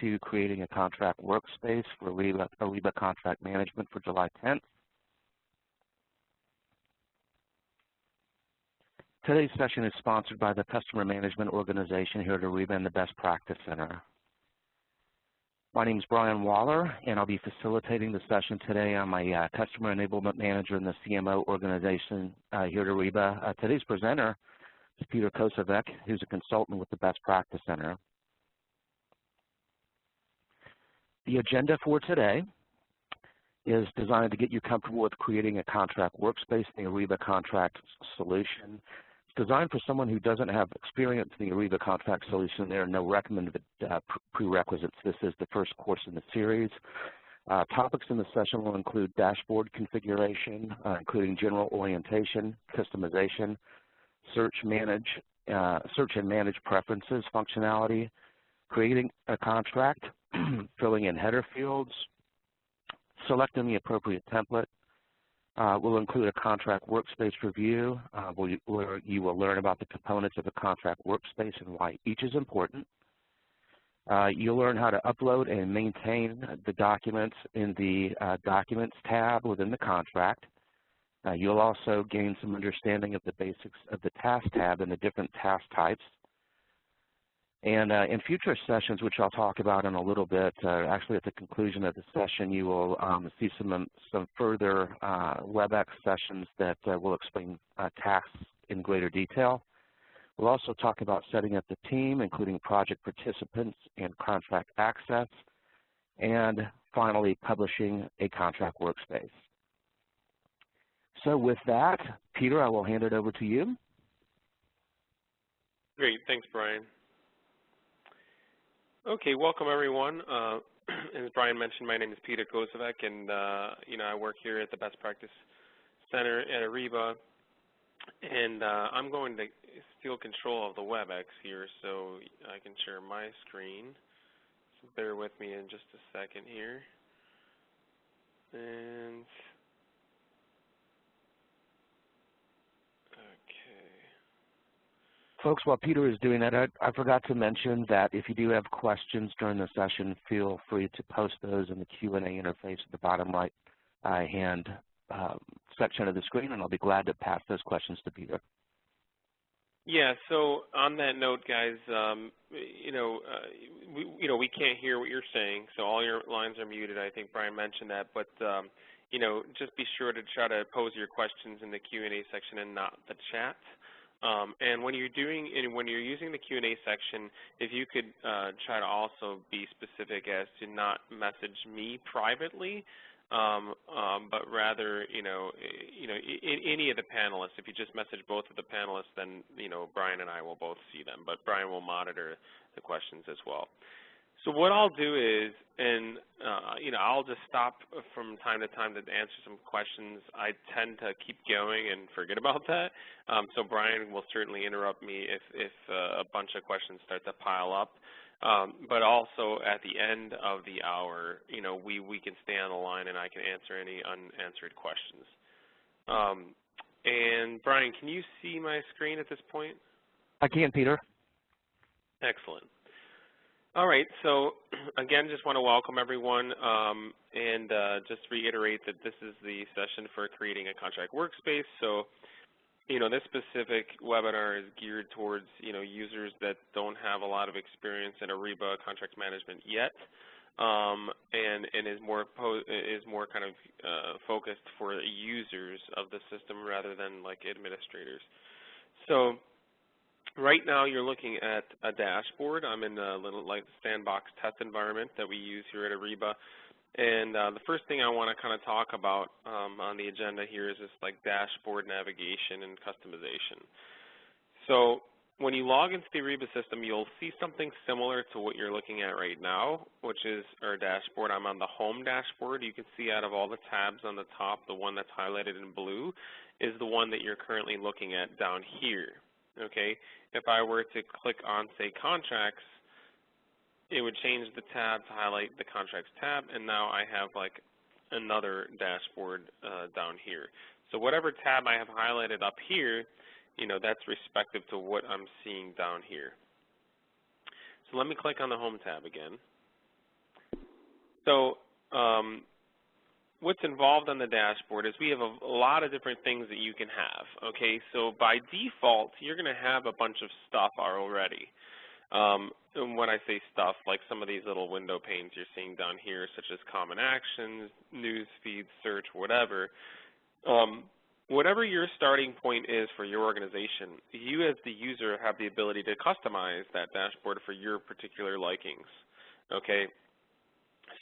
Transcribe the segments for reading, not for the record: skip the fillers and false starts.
to creating a contract workspace for Ariba contract management for July 10th. Today's session is sponsored by the Customer Management Organization here at Ariba and the Best Practice Center. My name is Brian Waller, and I'll be facilitating the session today. I'm a Customer Enablement Manager in the CMO organization here at Ariba. Today's presenter is Peter Kosovec, who's a consultant with the Best Practice Center. The agenda for today is designed to get you comfortable with creating a contract workspace in the Ariba contract solution. It's designed for someone who doesn't have experience in the Ariba contract solution. There are no recommended prerequisites. This is the first course in the series. Topics in the session will include dashboard configuration, including general orientation, customization, search and manage preferences functionality, creating a contract, filling in header fields, selecting the appropriate template. We'll include a contract workspace review where you will learn about the components of a contract workspace and why each is important. You'll learn how to upload and maintain the documents in the Documents tab within the contract. You'll also gain some understanding of the basics of the Task tab and the different task types. And in future sessions, which I'll talk about in a little bit, actually at the conclusion of the session, you will see some further WebEx sessions that will explain tasks in greater detail. We'll also talk about setting up the team, including project participants and contract access, and finally, publishing a contract workspace. So with that, Peter, I will hand it over to you. Great. Thanks, Brian. Okay, welcome everyone. As Brian mentioned, my name is Peter Kosovec, and I work here at the Best Practice Center at Ariba, and I'm going to steal control of the WebEx here so I can share my screen. So bear with me in just a second here. And folks, while Peter is doing that, I forgot to mention that if you do have questions during the session, feel free to post those in the Q&A interface at the bottom right-hand section of the screen, and I'll be glad to pass those questions to Peter. Yeah. So on that note, guys, we can't hear what you're saying, so all your lines are muted. I think Brian mentioned that, but just be sure to try to pose your questions in the Q&A section and not the chat. And when you're using the Q&A section, if you could try to also be specific as to not message me privately, but rather any of the panelists. If you just message both of the panelists, then Brian and I will both see them, but Brian will monitor the questions as well. So what I'll do is, and I'll just stop from time to time to answer some questions. I tend to keep going and forget about that. So Brian will certainly interrupt me if a bunch of questions start to pile up. But also at the end of the hour, we can stay on the line and I can answer any unanswered questions. And Brian, can you see my screen at this point? I can, Peter. Excellent. All right, so again, just want to welcome everyone and just reiterate that this is the session for creating a contract workspace. So, this specific webinar is geared towards, users that don't have a lot of experience in Ariba contract management yet, and is more kind of focused for users of the system rather than like administrators. So, right now, you're looking at a dashboard. I'm in a little sandbox test environment that we use here at Ariba. And the first thing I want to kind of talk about on the agenda here is this dashboard navigation and customization. So when you log into the Ariba system, you'll see something similar to what you're looking at right now, which is our dashboard. I'm on the home dashboard. You can see out of all the tabs on the top, the one that's highlighted in blue is the one that you're currently looking at down here. Okay, if I were to click on, say, contracts, it would change the tab to highlight the contracts tab, and now I have another dashboard down here. So whatever tab I have highlighted up here, that's respective to what I'm seeing down here. So let me click on the home tab again. So what's involved on the dashboard is we have a lot of different things that you can have, okay? So by default, you're going to have a bunch of stuff already. And when I say stuff, like some of these little window panes you're seeing down here, such as common actions, news feed, search, whatever, whatever your starting point is for your organization, you as the user have the ability to customize that dashboard for your particular likings, okay?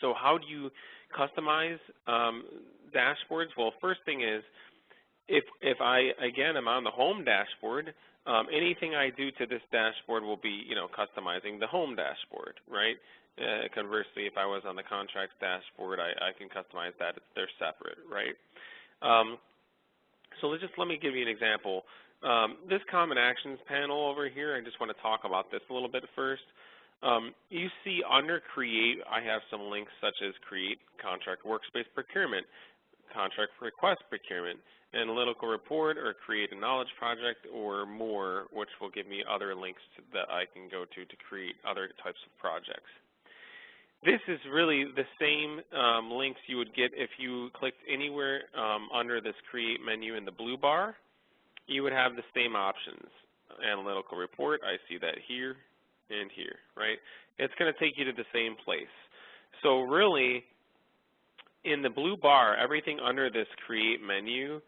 So how do you customize dashboards? Well, first thing is, if I, again, am on the home dashboard, anything I do to this dashboard will be, customizing the home dashboard, right? Conversely, if I was on the contracts dashboard, I can customize that. They're separate, right? So let me give you an example. This Common Actions panel over here, I just want to talk about this a little bit first. You see under Create, I have some links such as Create Contract Workspace Procurement, Contract Request Procurement, Analytical Report, or Create a Knowledge Project, or more, which will give me other links that I can go to create other types of projects. This is really the same links you would get if you clicked anywhere under this Create menu in the blue bar. You would have the same options. Analytical Report, I see that here and here, right? It's going to take you to the same place. So really, in the blue bar, everything under this Create menu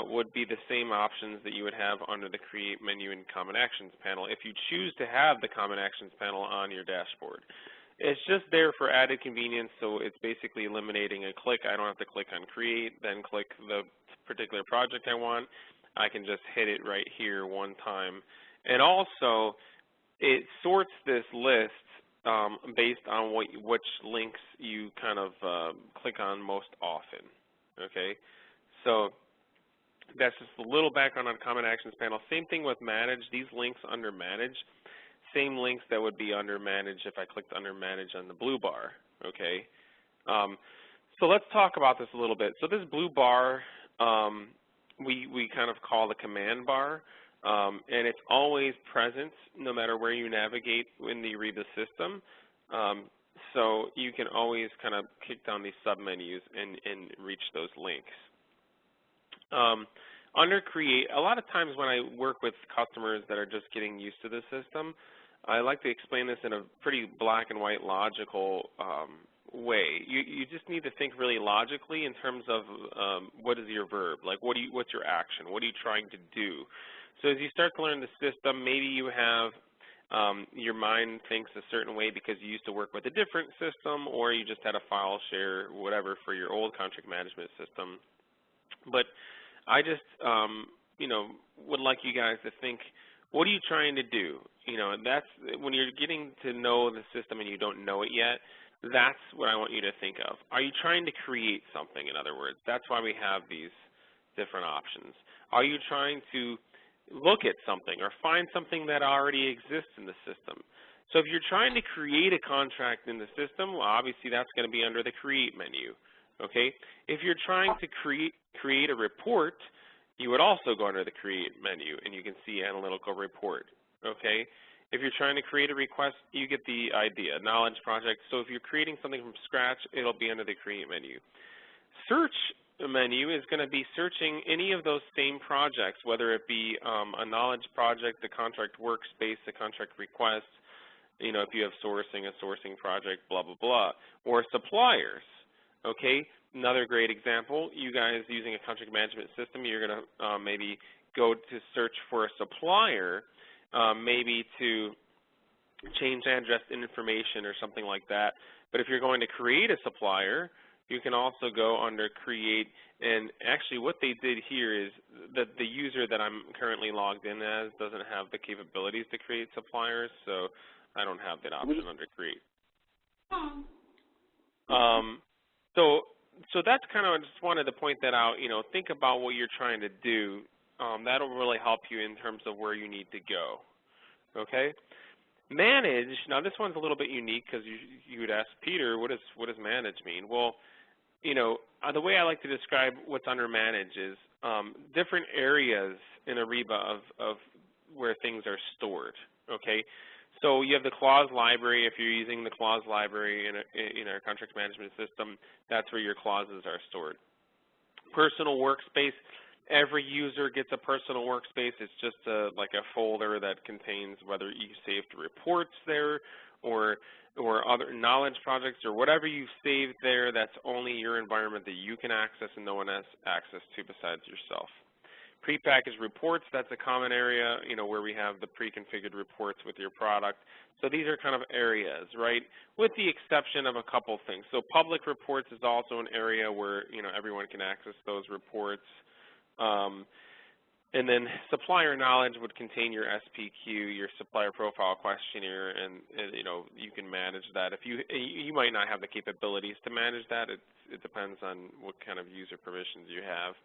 would be the same options that you would have under the Create menu in Common Actions panel if you choose to have the Common Actions panel on your dashboard. It's just there for added convenience, so it's basically eliminating a click. I don't have to click on Create, then click the particular project I want. I can just hit it right here one time. And also, it sorts this list based on which links you kind of click on most often, okay? So that's just a little background on Common Actions panel. Same thing with Manage. These links under Manage, same links that would be under Manage if I clicked under Manage on the blue bar, okay? So let's talk about this a little bit. So this blue bar, we kind of call the command bar, and it's always present no matter where you navigate in the Ariba system. So you can always kind of kick down these submenus and reach those links. Under Create, a lot of times when I work with customers that are just getting used to the system, I like to explain this in a pretty black and white logical way. You just need to think really logically in terms of what is your verb, like what's your action, what are you trying to do? So as you start to learn the system, maybe you have your mind thinks a certain way because you used to work with a different system, or you just had a file share, whatever, for your old contract management system. But I just, would like you guys to think, what are you trying to do? And that's when you're getting to know the system and you don't know it yet, that's what I want you to think of. Are you trying to create something, in other words? That's why we have these different options. Are you trying to look at something or find something that already exists in the system? So if you're trying to create a contract in the system, well, obviously that's going to be under the Create menu, okay? If you're trying to create a report, you would also go under the Create menu, and you can see Analytical Report, okay? If you're trying to create a request, you get the idea, Knowledge Project. So if you're creating something from scratch, it'll be under the Create menu. Search menu is going to be searching any of those same projects, whether it be a knowledge project, a contract workspace, a contract request, if you have sourcing, a sourcing project, blah, blah, blah, or suppliers, okay? Another great example, you guys using a contract management system, you're going to maybe go to search for a supplier, maybe to change address information or something like that. But if you're going to create a supplier, you can also go under Create, and actually what they did here is that the user that I'm currently logged in as doesn't have the capabilities to create suppliers, so I don't have that option under Create. So that's kind of, I just wanted to point that out, think about what you're trying to do. That'll really help you in terms of where you need to go, okay? Manage, now this one's a little bit unique because you would ask, Peter, what does manage mean? Well, the way I like to describe what's under manage is different areas in Ariba of where things are stored, okay? So you have the clause library. If you're using the clause library in our contract management system, that's where your clauses are stored. Personal workspace, every user gets a personal workspace. It's just like a folder that contains whether you saved reports there or other knowledge projects or whatever you've saved there. That's only your environment that you can access and no one has access to besides yourself. Prepackaged reports, that's a common area, where we have the pre-configured reports with your product. So these are kind of areas, right, with the exception of a couple things. So public reports is also an area where, everyone can access those reports. And then supplier knowledge would contain your SPQ, your supplier profile questionnaire, and you can manage that. If you might not have the capabilities to manage that. It depends on what kind of user permissions you have.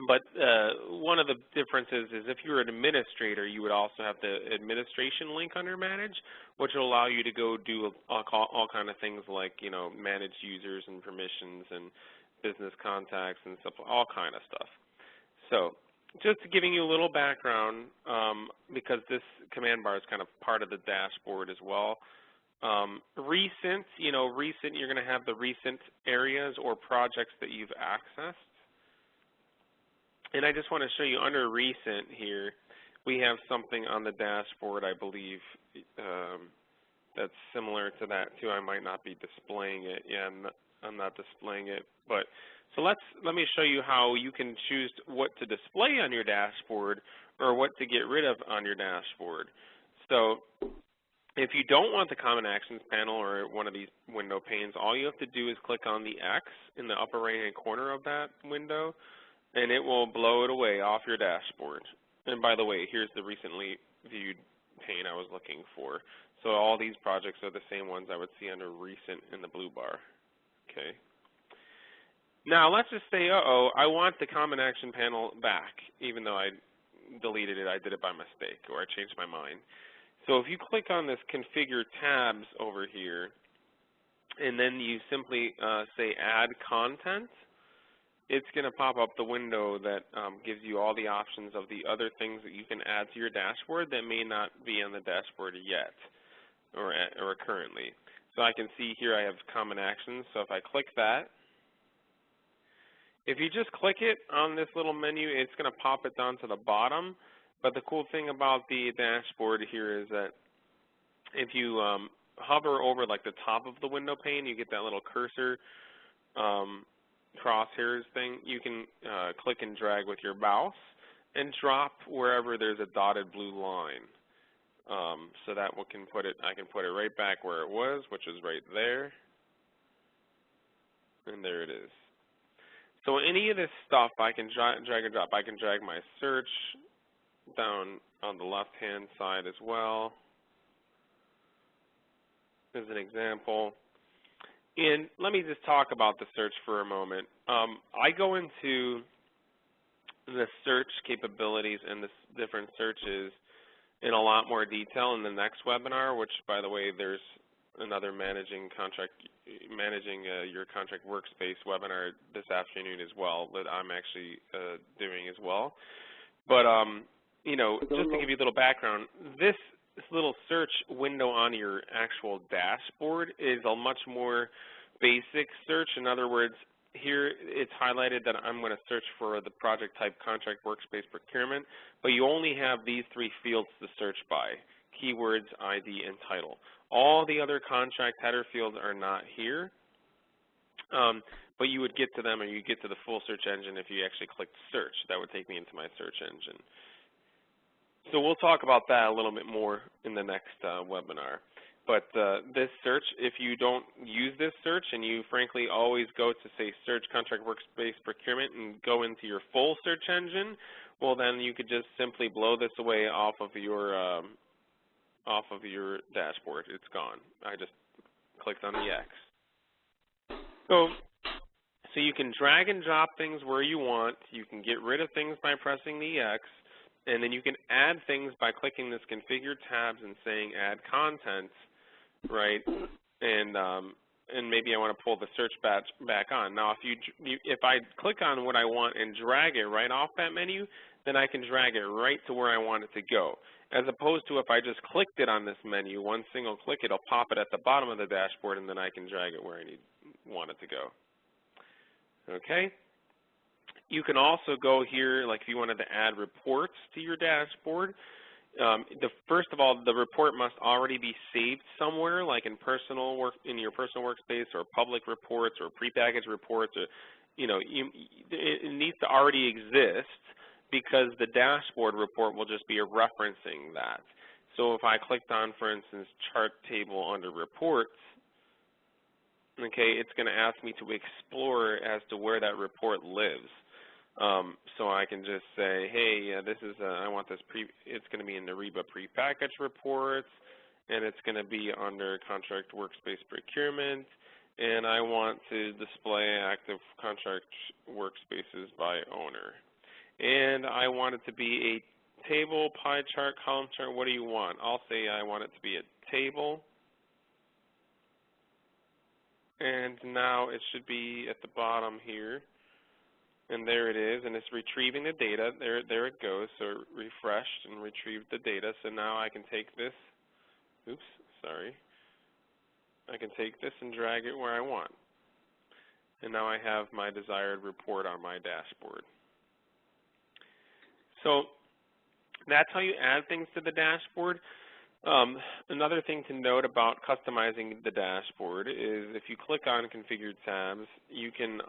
But one of the differences is if you're an administrator, you would also have the administration link under Manage, which will allow you to go do all kind of things like, manage users and permissions and business contacts and stuff, all kind of stuff. So just giving you a little background, because this command bar is kind of part of the dashboard as well. Recent, you're going to have the recent areas or projects that you've accessed. And I just want to show you under recent here, we have something on the dashboard, I believe, that's similar to that too. I might not be displaying it. Yeah, I'm not displaying it. But so let me show you how you can choose what to display on your dashboard or what to get rid of on your dashboard. So if you don't want the Common Actions panel or one of these window panes, all you have to do is click on the X in the upper right-hand corner of that window, and it will blow it away off your dashboard. And by the way, here's the recently viewed pane I was looking for. So all these projects are the same ones I would see under recent in the blue bar. Okay. Now let's just say, I want the Common Action panel back, even though I deleted it, I did it by mistake, or I changed my mind. So if you click on this Configure Tabs over here, and then you simply say Add Content, it's going to pop up the window that gives you all the options of the other things that you can add to your dashboard that may not be on the dashboard yet or currently. So I can see here I have Common Actions. So if I click that, if you just click it on this little menu, it's going to pop it down to the bottom. But the cool thing about the dashboard here is that if you hover over like the top of the window pane, you get that little cursor crosshairs thing. You can click and drag with your mouse and drop wherever there's a dotted blue line. So that I can put it right back where it was, which is right there. And there it is. So any of this stuff I can drag and drop. I can drag my search down on the left-hand side as well, as an example. And let me just talk about the search for a moment. I go into the search capabilities and the different searches in a lot more detail in the next webinar, which, by the way, there's another managing your contract workspace webinar this afternoon as well that I'm actually doing as well. But just to give you a little background, this little search window on your actual dashboard is a much more basic search. In other words, here it's highlighted that I'm going to search for the project type contract workspace procurement, but you only have these three fields to search by: keywords, ID, and title. All the other contract header fields are not here, but you would get to them, or you get to the full search engine if you actually clicked search. That would take me into my search engine. So we'll talk about that a little bit more in the next webinar. But this search, if you don't use this search and you frankly always go to say search contract workspace procurement and go into your full search engine, well then you could just simply blow this away off of your dashboard. It's gone. I just clicked on the X. So you can drag and drop things where you want. You can get rid of things by pressing the X. And then you can add things by clicking this Configure Tabs and saying Add Content, right? And maybe I want to pull the search back on. Now, if I click on what I want and drag it right off that menu, then I can drag it right to where I want it to go. as opposed to if I just clicked it on this menu, one single click, it'll pop it at the bottom of the dashboard, and then I can drag it where I want it to go. Okay? You can also go here, like if you wanted to add reports to your dashboard. First of all, the report must already be saved somewhere, like in your personal workspace, or public reports, or prepackaged reports. Or, it needs to already exist, because the dashboard report will just be referencing that. So if I clicked on, for instance, chart table under reports, okay, it's going to ask me to explore as to where that report lives. So I can just say, hey, this is I want this it's going to be in the REBA prepackaged reports, and it's going to be under contract workspace procurement, and I want to display active contract workspaces by owner. And I want it to be a table, pie chart, column chart. What do you want? I'll say I want it to be a table. And now it should be at the bottom here. And there it is, and it's retrieving the data. There it goes. So it refreshed and retrieved the data. So now I can take this. Oops, sorry. I can take this and drag it where I want. And now I have my desired report on my dashboard. So that's how you add things to the dashboard. Another thing to note about customizing the dashboard is if you click on configured tabs, you can,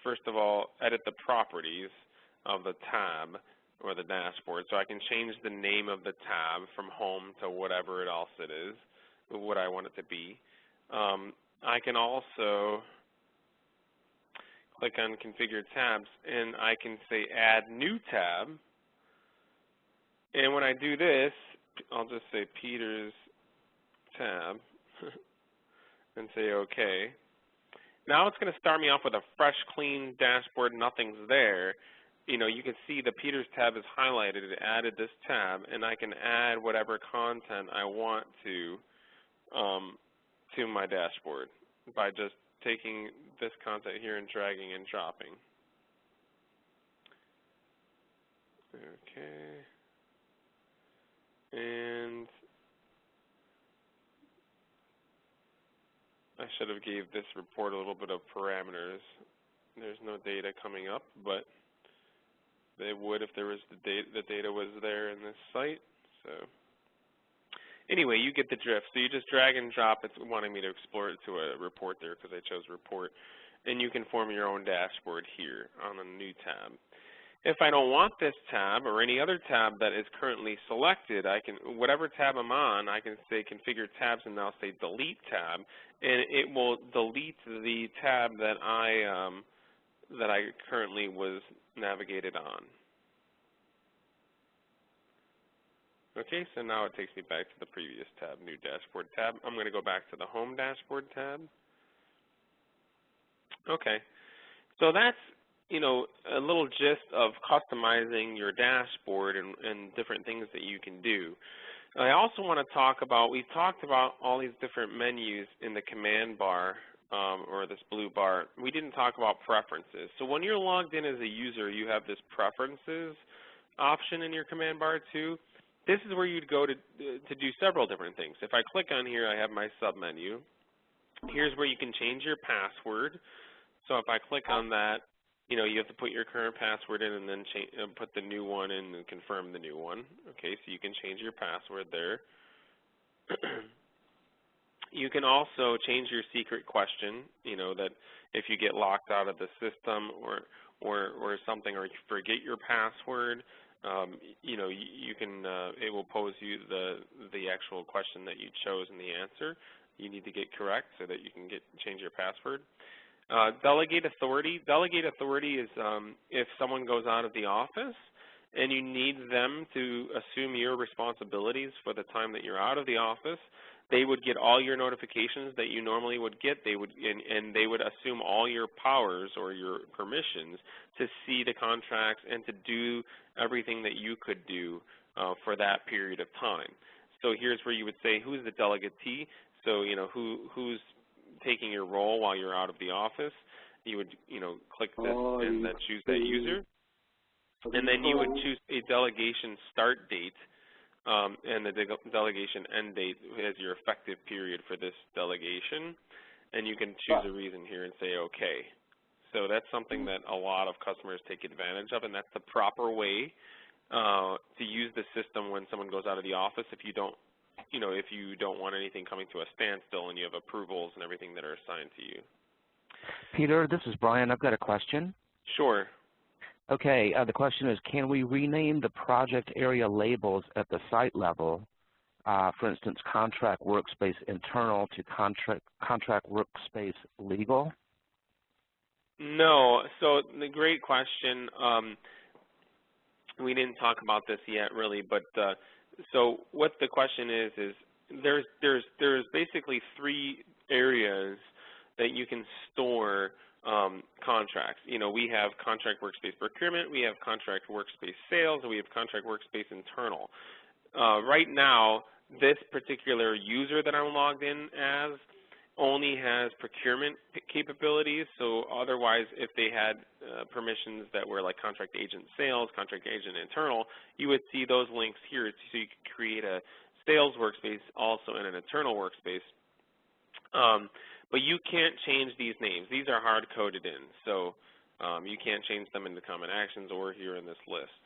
first of all, edit the properties of the tab or the dashboard. So I can change the name of the tab from home to whatever else it is, what I want it to be. I can also click on configured tabs, and I can say add new tab. And when I do this, I'll just say Peter's tab and say OK. Now it's going to start me off with a fresh, clean dashboard. Nothing's there. You can see the Peter's tab is highlighted. It added this tab, and I can add whatever content I want to my dashboard by just taking this content here and dragging and dropping. Okay. And I should have gave this report a little bit of parameters. There's no data coming up, but they would if there was the data was there in this site. So anyway, you get the drift. So you just drag and drop. It's wanting me to export it to a report there because I chose report. And you can form your own dashboard here on a new tab. If I don't want this tab or any other tab that is currently selected, I can, whatever tab I'm on, I can say configure tabs and now say delete tab, and it will delete the tab that I currently was navigated on. Okay, so now it takes me back to the previous tab, new dashboard tab. I'm going to go back to the home dashboard tab. Okay, so that's a little gist of customizing your dashboard and different things that you can do. I also want to talk about, we've talked about all these different menus in the command bar or this blue bar. We didn't talk about preferences. So when you're logged in as a user, you have this preferences option in your command bar too. This is where you'd go to do several different things. If I click on here, I have my submenu. Here's where you can change your password. So if I click on that, you have to put your current password in and then put the new one in and confirm the new one. Okay, so you can change your password there. You can also change your secret question, that if you get locked out of the system or something, or you forget your password, you can, it will pose you the actual question that you chose and the answer you need to get correct so that you can change your password. Delegate authority. Delegate authority is if someone goes out of the office and you need them to assume your responsibilities for the time that you're out of the office, they would get all your notifications that you normally would get. They would, and they would assume all your powers or your permissions to see the contracts and to do everything that you could do for that period of time. So here's where you would say, who's the delegatee? So who's taking your role while you're out of the office. You would, click this and then choose that user. And then you would choose a delegation start date and the delegation end date as your effective period for this delegation. And you can choose a reason here and say okay. So that's something that a lot of customers take advantage of, and that's the proper way to use the system when someone goes out of the office. If you don't, if you don't want anything coming to a standstill and you have approvals and everything that are assigned to you. Peter, this is Brian. I've got a question. Sure. Okay, the question is, can we rename the project area labels at the site level? For instance, contract workspace internal to contract workspace legal? No. So the great question. We didn't talk about this yet, really, but so what the question is there's basically 3 areas that you can store contracts. We have contract workspace procurement, we have contract workspace sales, and we have contract workspace internal. Right now, this particular user that I'm logged in as only has procurement capabilities. So otherwise, if they had permissions that were like contract agent sales, contract agent internal, you would see those links here, so you could create a sales workspace also in an internal workspace. But you can't change these names. These are hard-coded in, so you can't change them in the common actions or here in this list.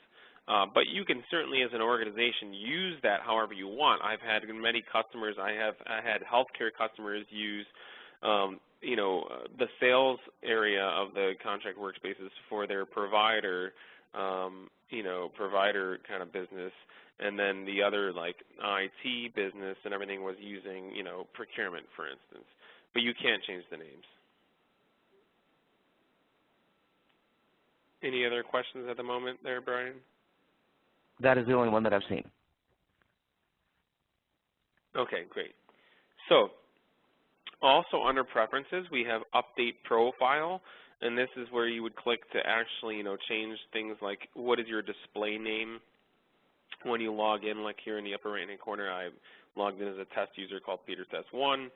But you can certainly, as an organization, use that however you want. I've had many customers. I had healthcare customers use, the sales area of the contract workspaces for their provider, provider kind of business, and then the other like IT business and everything was using, procurement, for instance. But you can't change the names. Any other questions at the moment there, Brian? That is the only one that I've seen. Okay, great. So also under preferences, we have update profile, and this is where you would click to actually, change things like what is your display name when you log in. Like here in the upper right-hand corner, I logged in as a test user called PeterTest1.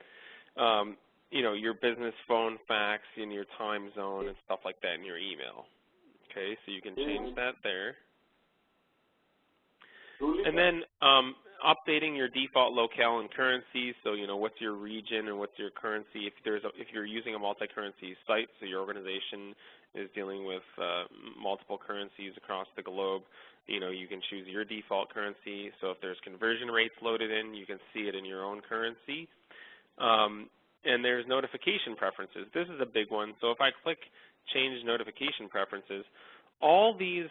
Your business phone, fax, and your time zone and stuff like that in your email. Okay, so you can change that there. And then updating your default locale and currency. So what's your region and what's your currency? If you're using a multi-currency site, so your organization is dealing with multiple currencies across the globe, you can choose your default currency. So if there's conversion rates loaded in, you can see it in your own currency. And there's notification preferences. This is a big one. So if I click change notification preferences, all these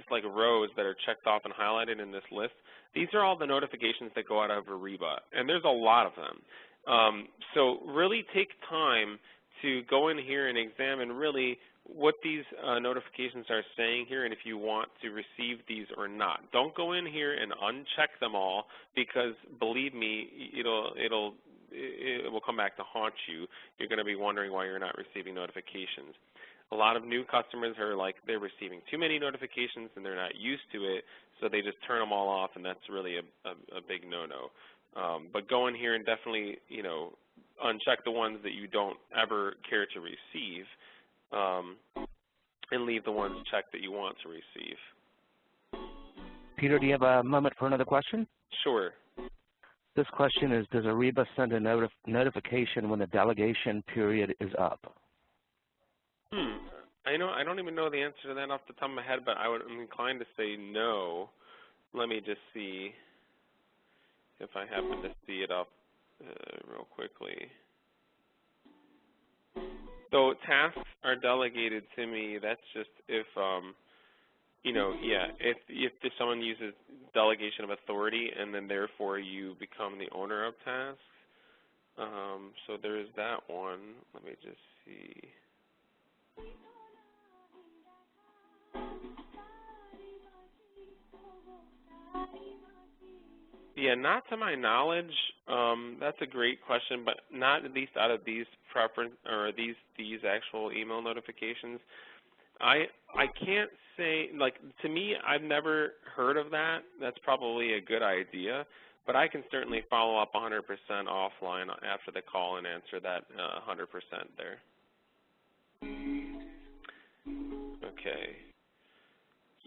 like rows that are checked off and highlighted in this list, these are all the notifications that go out of Ariba, and there's a lot of them. So really take time to go in here and examine really what these notifications are saying here and if you want to receive these or not. Don't go in here and uncheck them all, because believe me, it will come back to haunt you. You're going to be wondering why you're not receiving notifications. A lot of new customers are like, they're receiving too many notifications and they're not used to it, so they just turn them all off, and that's really a big no-no. But go in here and definitely, uncheck the ones that you don't ever care to receive, and leave the ones checked that you want to receive. Peter, do you have a moment for another question? Sure. This question is, does Ariba send a notification when the delegation period is up? I don't even know the answer to that off the top of my head, but I'm inclined to say no. Let me just see if I happen to see it up real quickly. So tasks are delegated to me. That's just if if someone uses delegation of authority, and then therefore you become the owner of tasks. So there is that one. Let me just see. Yeah, not to my knowledge. That's a great question, but not at least out of these these actual email notifications. I can't say, like, to me, I've never heard of that. That's probably a good idea, but I can certainly follow up 100% offline after the call and answer that 100% there. Okay.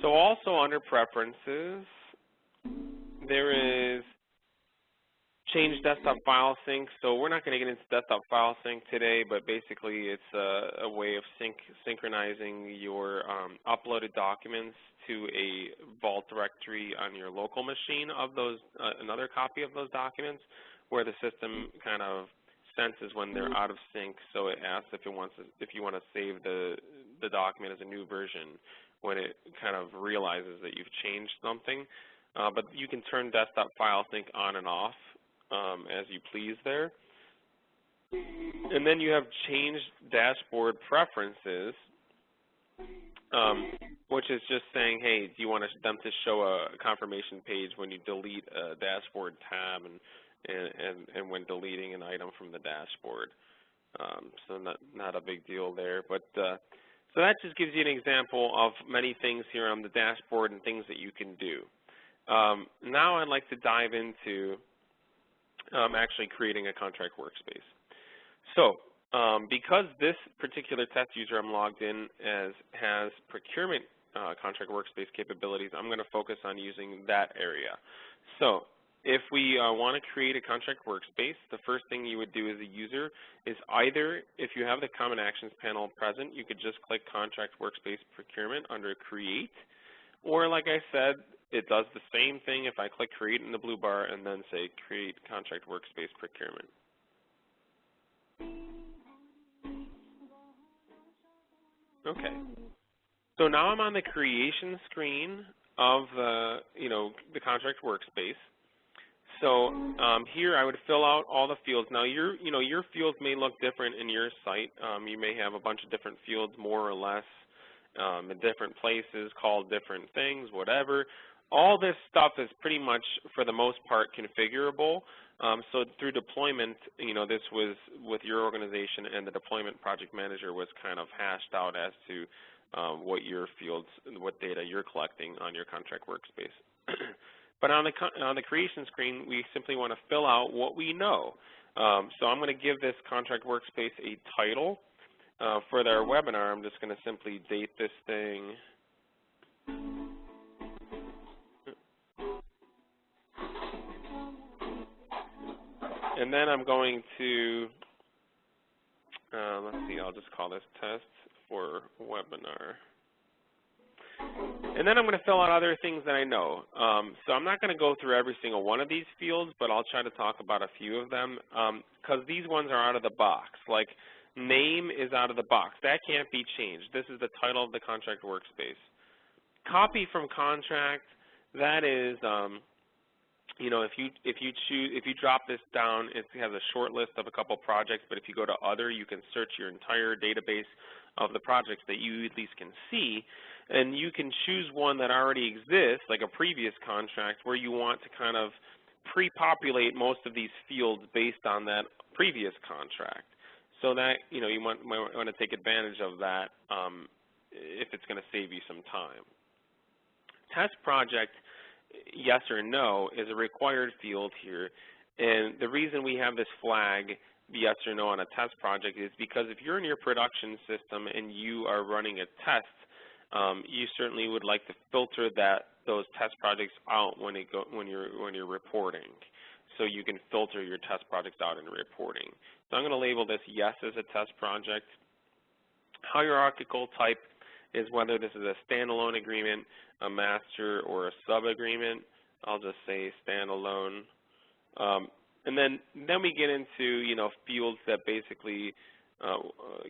So also under preferences, there is change desktop file sync. So we're not going to get into desktop file sync today, but basically it's a way of synchronizing your uploaded documents to a Vault directory on your local machine of those, another copy of those documents, where the system kind of senses when they're out of sync, so it asks if you want to save the document as a new version when it kind of realizes that you've changed something. But you can turn desktop file sync on and off as you please there. And then you have changed dashboard preferences, which is just saying, hey, do you want them to show a confirmation page when you delete a dashboard tab and when deleting an item from the dashboard. So not a big deal there. But so that just gives you an example of many things here on the dashboard and things that you can do. Now I'd like to dive into actually creating a contract workspace. So because this particular test user I'm logged in as has procurement contract workspace capabilities, I'm going to focus on using that area. So if we want to create a contract workspace, the first thing you would do as a user is either, if you have the Common Actions panel present, you could just click Contract Workspace Procurement under Create, or like I said, it does the same thing if I click Create in the blue bar and then say Create Contract Workspace Procurement. Okay. So now I'm on the creation screen of the contract workspace. So here I would fill out all the fields. Now your fields may look different in your site. You may have a bunch of different fields, more or less, in different places, called different things, whatever. All this stuff is pretty much, for the most part, configurable. So through deployment, this was with your organization, and the deployment project manager was kind of hashed out as to what your fields, what data you're collecting on your contract workspace. But on the creation screen, we simply want to fill out what we know. So I'm going to give this contract workspace a title. For our webinar, I'm just going to simply date this thing. And then I'm going to, let's see, I'll just call this test for webinar. And then I'm going to fill out other things that I know. So I'm not going to go through every single one of these fields, but I'll try to talk about a few of them because these ones are out of the box. Like name is out of the box. That can't be changed. This is the title of the contract workspace. Copy from contract, that is, if you drop this down, it has a short list of a couple projects, but if you go to other, you can search your entire database of the projects that you at least can see, and you can choose one that already exists, like a previous contract, where you want to kind of pre-populate most of these fields based on that previous contract. So that, you might want to take advantage of that if it's going to save you some time. Test project, yes or no, is a required field here. And the reason we have this flag, yes or no, on a test project is because if you're in your production system and you are running a test, you certainly would like to filter those test projects out when you're reporting. So you can filter your test projects out in reporting. So I'm going to label this yes as a test project. Hierarchical type is whether this is a standalone agreement, a master, or a sub-agreement. I'll just say standalone. And then we get into fields that basically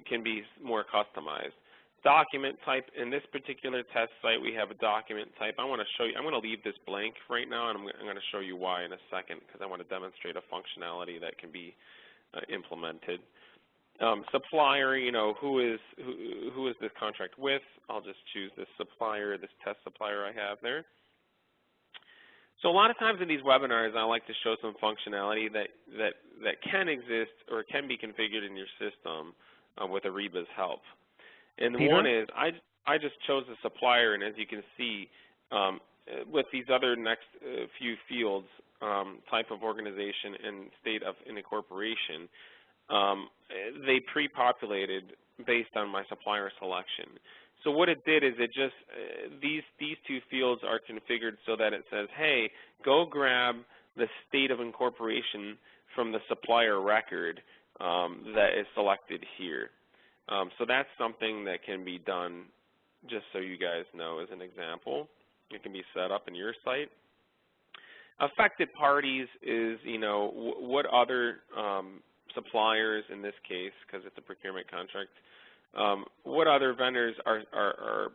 can be more customized. Document type, in this particular test site, we have a document type. I want to show you, I'm going to leave this blank right now, and I'm going to show you why in a second, because I want to demonstrate a functionality that can be implemented. Supplier, who is this contract with? I'll just choose this supplier, this test supplier I have there. So a lot of times in these webinars, I like to show some functionality that can exist or can be configured in your system with Ariba's help. And Peter? one is, I just chose a supplier, and as you can see, with these other next few fields, type of organization and state of incorporation, they pre-populated based on my supplier selection. So what it did is it just, these two fields are configured so that it says, hey, go grab the state of incorporation from the supplier record that is selected here. So that's something that can be done, just so you guys know, as an example. It can be set up in your site. Affected parties is, what other suppliers in this case, because it's a procurement contract, what other vendors are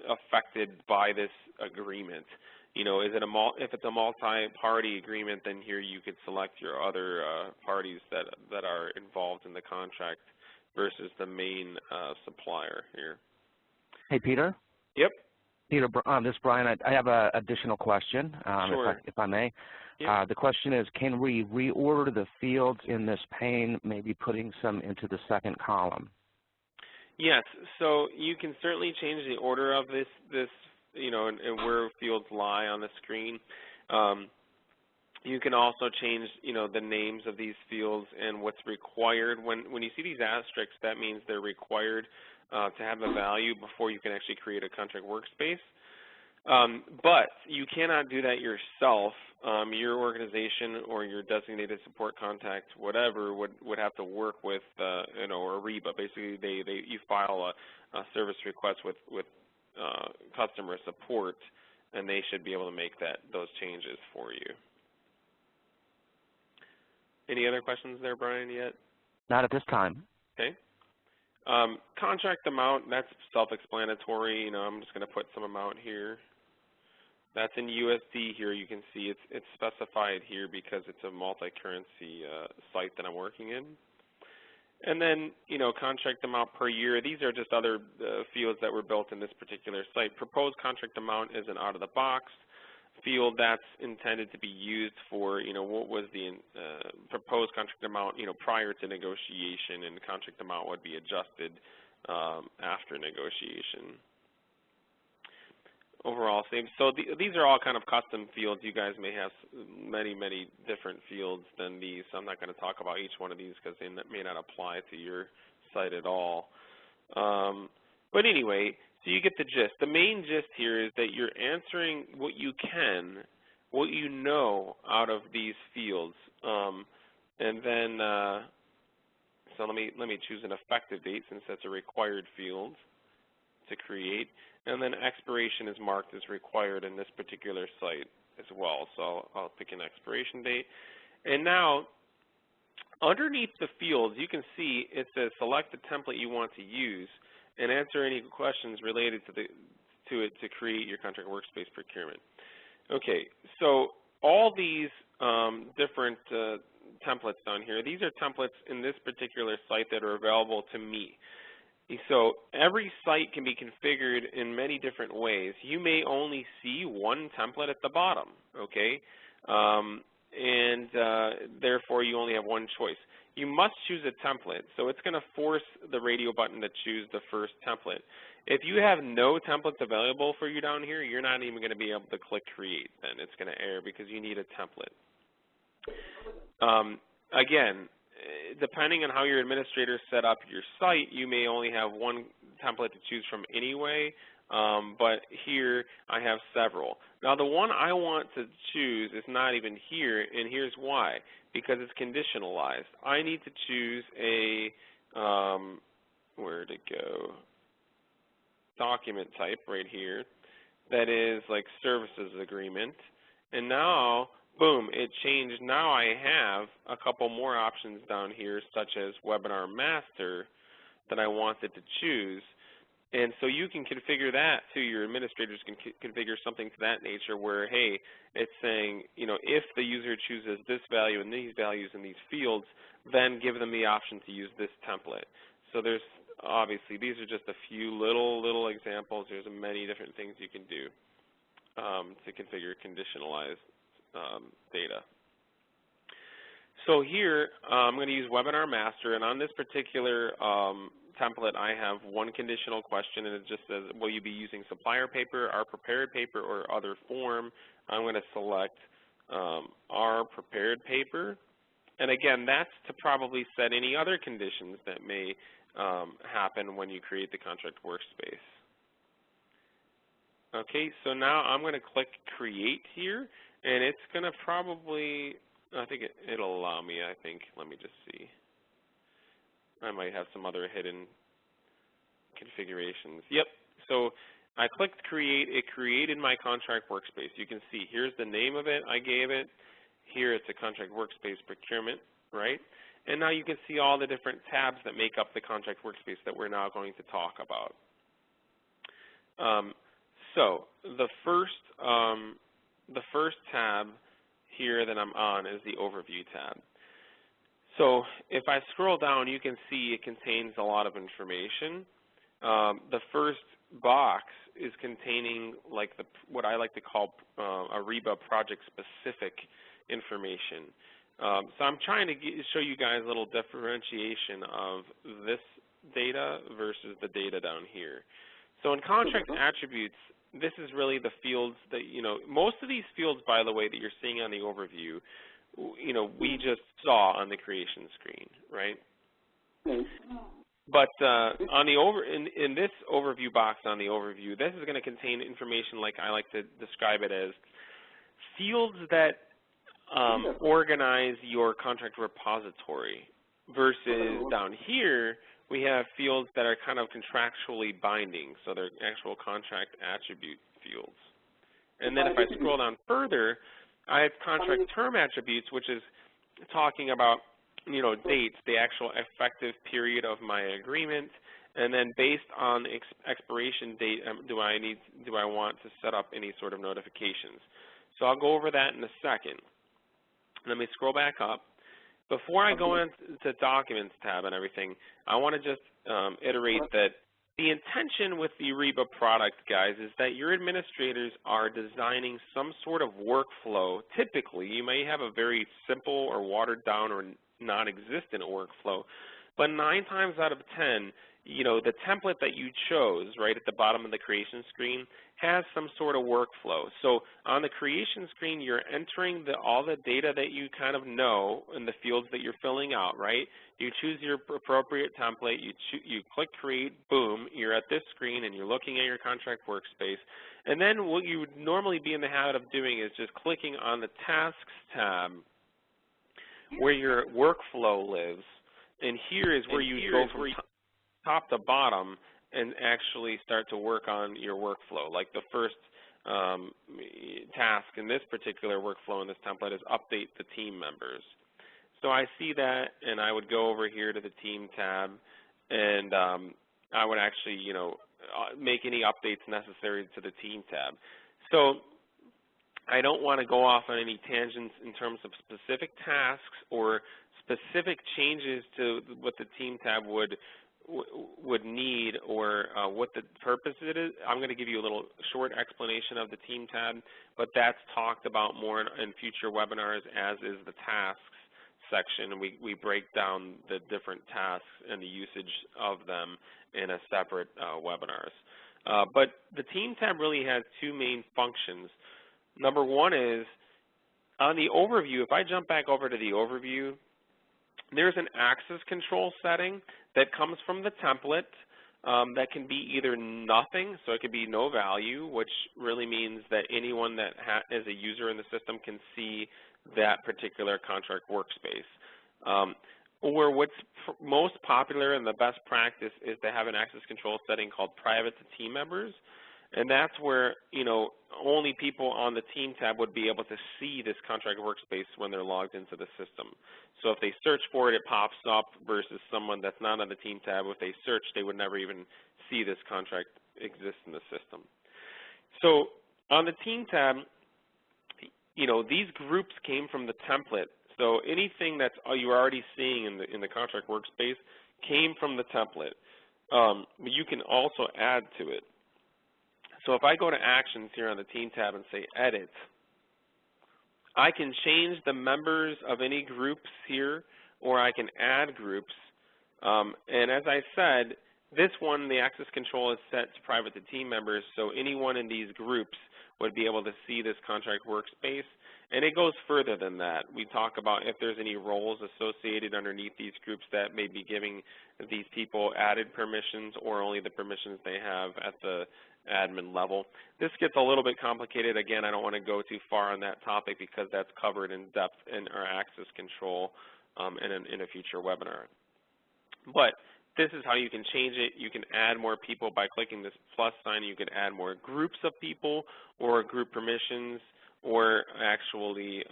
affected by this agreement? Is it if it's a multi-party agreement, then here you could select your other parties that are involved in the contract versus the main supplier here. Hey, Peter? Yep. Peter, this is Brian. I have an additional question, Sure. if I may. Yep. The question is, can we reorder the fields in this pane, maybe putting some into the second column? Yes, so you can certainly change the order of this and where fields lie on the screen. You can also change, the names of these fields and what's required. When you see these asterisks, that means they're required to have the value before you can actually create a contract workspace. But you cannot do that yourself. Your organization or your designated support contact, whatever, would have to work with, Ariba. Basically, you file a service request with customer support, and they should be able to make those changes for you. Any other questions there, Brian, yet? Not at this time. Okay. Contract amount, that's self-explanatory. I'm just going to put some amount here. That's in USD here. You can see it's specified here because it's a multi-currency site that I'm working in. And then, contract amount per year. These are just other fields that were built in this particular site. Proposed contract amount is an out-of-the-box field that's intended to be used for, what was the proposed contract amount, prior to negotiation, and the contract amount would be adjusted after negotiation. Overall same. So these are all kind of custom fields. You guys may have many, many different fields than these. So I'm not going to talk about each one of these because they may not apply to your site at all. But anyway, so you get the gist. The main gist here is that you're answering what you can, what you know out of these fields. And then, so let me choose an effective date since that's a required field to create. And then expiration is marked as required in this particular site as well. So I'll pick an expiration date. And now, underneath the fields, you can see it says select the template you want to use and answer any questions related to it to create your contract workspace procurement. Okay, so all these different templates down here, these are templates in this particular site that are available to me. So every site can be configured in many different ways. You may only see one template at the bottom, okay? And therefore, you only have one choice. You must choose a template. So it's going to force the radio button to choose the first template. If you have no templates available for you down here, you're not even going to be able to click Create then. It's going to error because you need a template. Again, depending on how your administrator set up your site, you may only have one template to choose from anyway, but here I have several. Now the one I want to choose is not even here, and here's why. Because it's conditionalized. I need to choose a, where'd it go? Document type right here that is like services agreement, and now boom, it changed. Now I have a couple more options down here, such as Webinar Master, that I wanted to choose. And so you can configure that too. Your administrators can configure something to that nature where, hey, it's saying, if the user chooses this value and these values in these fields, then give them the option to use this template. So there's obviously, these are just a few little examples. There's many different things you can do to configure conditionalized data. So here, I'm going to use Webinar Master, and on this particular template, I have one conditional question, and it just says, will you be using supplier paper, our prepared paper, or other form? I'm going to select our prepared paper. And again, that's to probably set any other conditions that may happen when you create the contract workspace. Okay, so now I'm going to click Create here, and it's going to probably, I think it'll allow me, I think. Let me just see. I might have some other hidden configurations. Yep, so I clicked Create. It created my contract workspace. You can see here's the name of it I gave it. Here it's a contract workspace procurement, right? And now you can see all the different tabs that make up the contract workspace that we're now going to talk about. So the first tab here that I'm on is the Overview tab. So if I scroll down, you can see it contains a lot of information. The first box is containing like what I like to call Ariba project-specific information. So I'm trying to show you guys a little differentiation of this data versus the data down here. So in contract attributes, this is really the fields that, most of these fields, by the way, that you're seeing on the overview, we just saw on the creation screen, right? But on the in this overview box on the overview, this is going to contain information like I like to describe it as fields that organize your contract repository versus down here, we have fields that are kind of contractually binding, so they're actual contract attribute fields. And then if I scroll down further, I have contract term attributes, which is talking about, dates, the actual effective period of my agreement, and then based on expiration date, do I want to set up any sort of notifications? So I'll go over that in a second. Let me scroll back up. Before I go into Documents tab and everything, I want to just iterate that the intention with the Ariba product, guys, is that your administrators are designing some sort of workflow. Typically, you may have a very simple or watered down or non-existent workflow, but 9 times out of 10, the template that you chose right at the bottom of the creation screen has some sort of workflow. So on the creation screen, you're entering all the data that you kind of know in the fields that you're filling out, right? You choose your appropriate template, you click Create, boom, you're at this screen and you're looking at your contract workspace. And then what you would normally be in the habit of doing is just clicking on the Tasks tab where your workflow lives. And here is where you go from top to bottom and actually start to work on your workflow. Like the first task in this particular workflow in this template is update the team members. So I see that, and I would go over here to the Team tab, and I would actually, make any updates necessary to the Team tab. So I don't want to go off on any tangents in terms of specific tasks or specific changes to what the Team tab would need or what the purpose it is. I'm going to give you a little short explanation of the Team tab, but that's talked about more in future webinars, as is the Tasks section. We break down the different tasks and the usage of them in a separate webinars. But the Team tab really has 2 main functions. Number one is on the overview. If I jump back over to the overview, there's an access control setting that comes from the template that can be either nothing, so it could be no value, which really means that anyone that is a user in the system can see that particular contract workspace. Or what's most popular and the best practice is to have an access control setting called private to team members. And that's where, only people on the Team tab would be able to see this contract workspace when they're logged into the system. So if they search for it, it pops up, versus someone that's not on the Team tab. If they search, they would never even see this contract exist in the system. So on the Team tab, these groups came from the template. So anything that you're already seeing in the contract workspace came from the template. But you can also add to it. So if I go to Actions here on the Team tab and say Edit, I can change the members of any groups here, or I can add groups. And as I said, this one, the access control is set to private to team members, so anyone in these groups would be able to see this contract workspace. And it goes further than that. We talk about if there's any roles associated underneath these groups that may be giving these people added permissions or only the permissions they have at the admin level. This gets a little bit complicated. Again, I don't want to go too far on that topic because that's covered in depth in our access control in a future webinar. But this is how you can change it. You can add more people by clicking this plus sign. You can add more groups of people or group permissions or actually,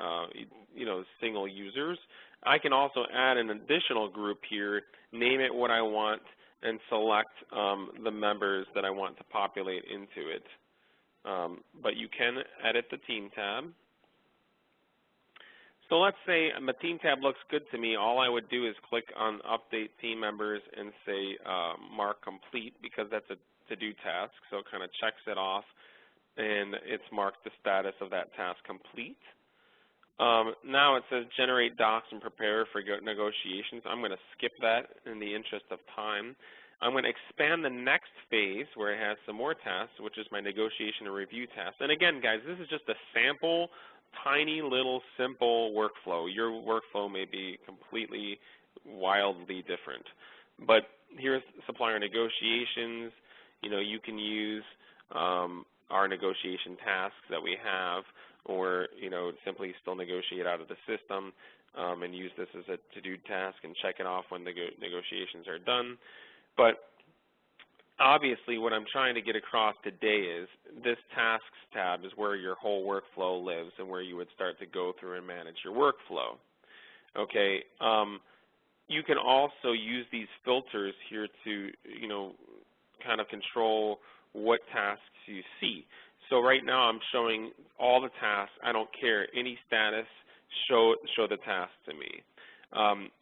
single users. I can also add an additional group here, name it what I want, and select the members that I want to populate into it. But you can edit the Team tab. So let's say the Team tab looks good to me. All I would do is click on Update Team Members and say Mark Complete, because that's a to-do task, so it kind of checks it off, and it's marked the status of that task complete. Now it says Generate Docs and Prepare for Negotiations. I'm going to skip that in the interest of time. I'm going to expand the next phase where it has some more tasks, which is my negotiation and review task. And again, guys, this is just a sample, tiny little simple workflow. Your workflow may be completely wildly different. But here's supplier negotiations. You can use our negotiation tasks that we have, or simply still negotiate out of the system and use this as a to-do task and check it off when the negotiations are done. But obviously what I'm trying to get across today is this Tasks tab is where your whole workflow lives and where you would start to go through and manage your workflow. Okay, you can also use these filters here to, kind of control what tasks you see. So right now I'm showing all the tasks. I don't care, any status, show the task to me.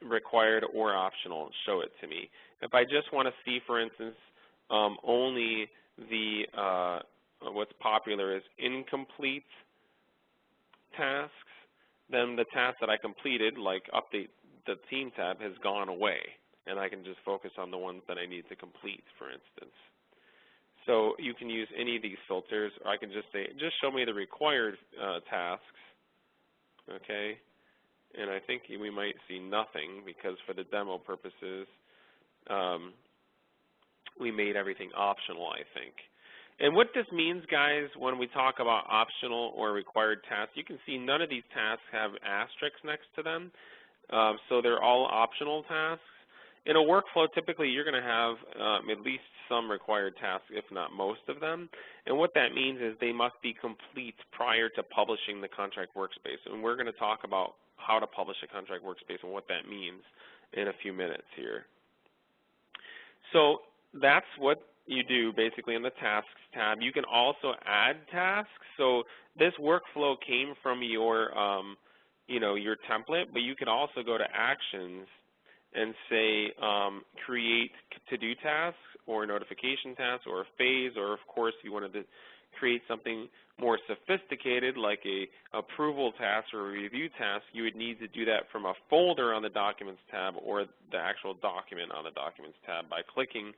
Required or optional, show it to me. If I just want to see, for instance, only the what's popular is incomplete tasks, then the task that I completed, like Update the Team tab, has gone away, and I can just focus on the ones that I need to complete, for instance. So you can use any of these filters, or I can just say, just show me the required tasks, okay? And I think we might see nothing because for the demo purposes, we made everything optional, I think. And what this means, guys, when we talk about optional or required tasks, you can see none of these tasks have asterisks next to them. So they're all optional tasks. In a workflow, typically you're going to have at least some required tasks, if not most of them. And what that means is they must be complete prior to publishing the contract workspace. And we're going to talk about how to publish a contract workspace and what that means in a few minutes here. So that's what you do basically in the Tasks tab. You can also add tasks. So this workflow came from your, your template, but you can also go to Actions and say create to-do tasks or notification tasks or a phase, or of course you wanted to create something more sophisticated like a approval task or a review task, you would need to do that from a folder on the Documents tab or the actual document on the Documents tab by clicking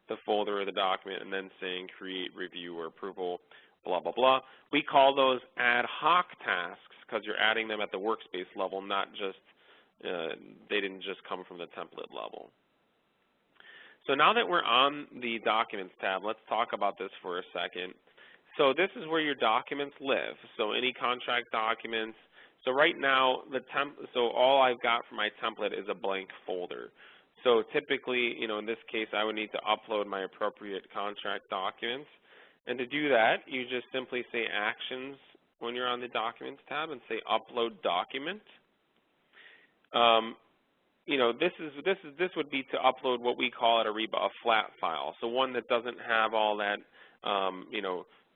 the folder or the document and then saying create, review, or approval, blah, blah, blah. We call those ad hoc tasks because you're adding them at the workspace level, not just they didn't just come from the template level. So now that we're on the Documents tab, let's talk about this for a second. So this is where your documents live. So any contract documents. So right now, so all I've got for my template is a blank folder. So typically, in this case, I would need to upload my appropriate contract documents. And to do that, you just simply say Actions when you're on the Documents tab and say Upload Document. This would be to upload what we call at Ariba a flat file, so one that doesn't have all that,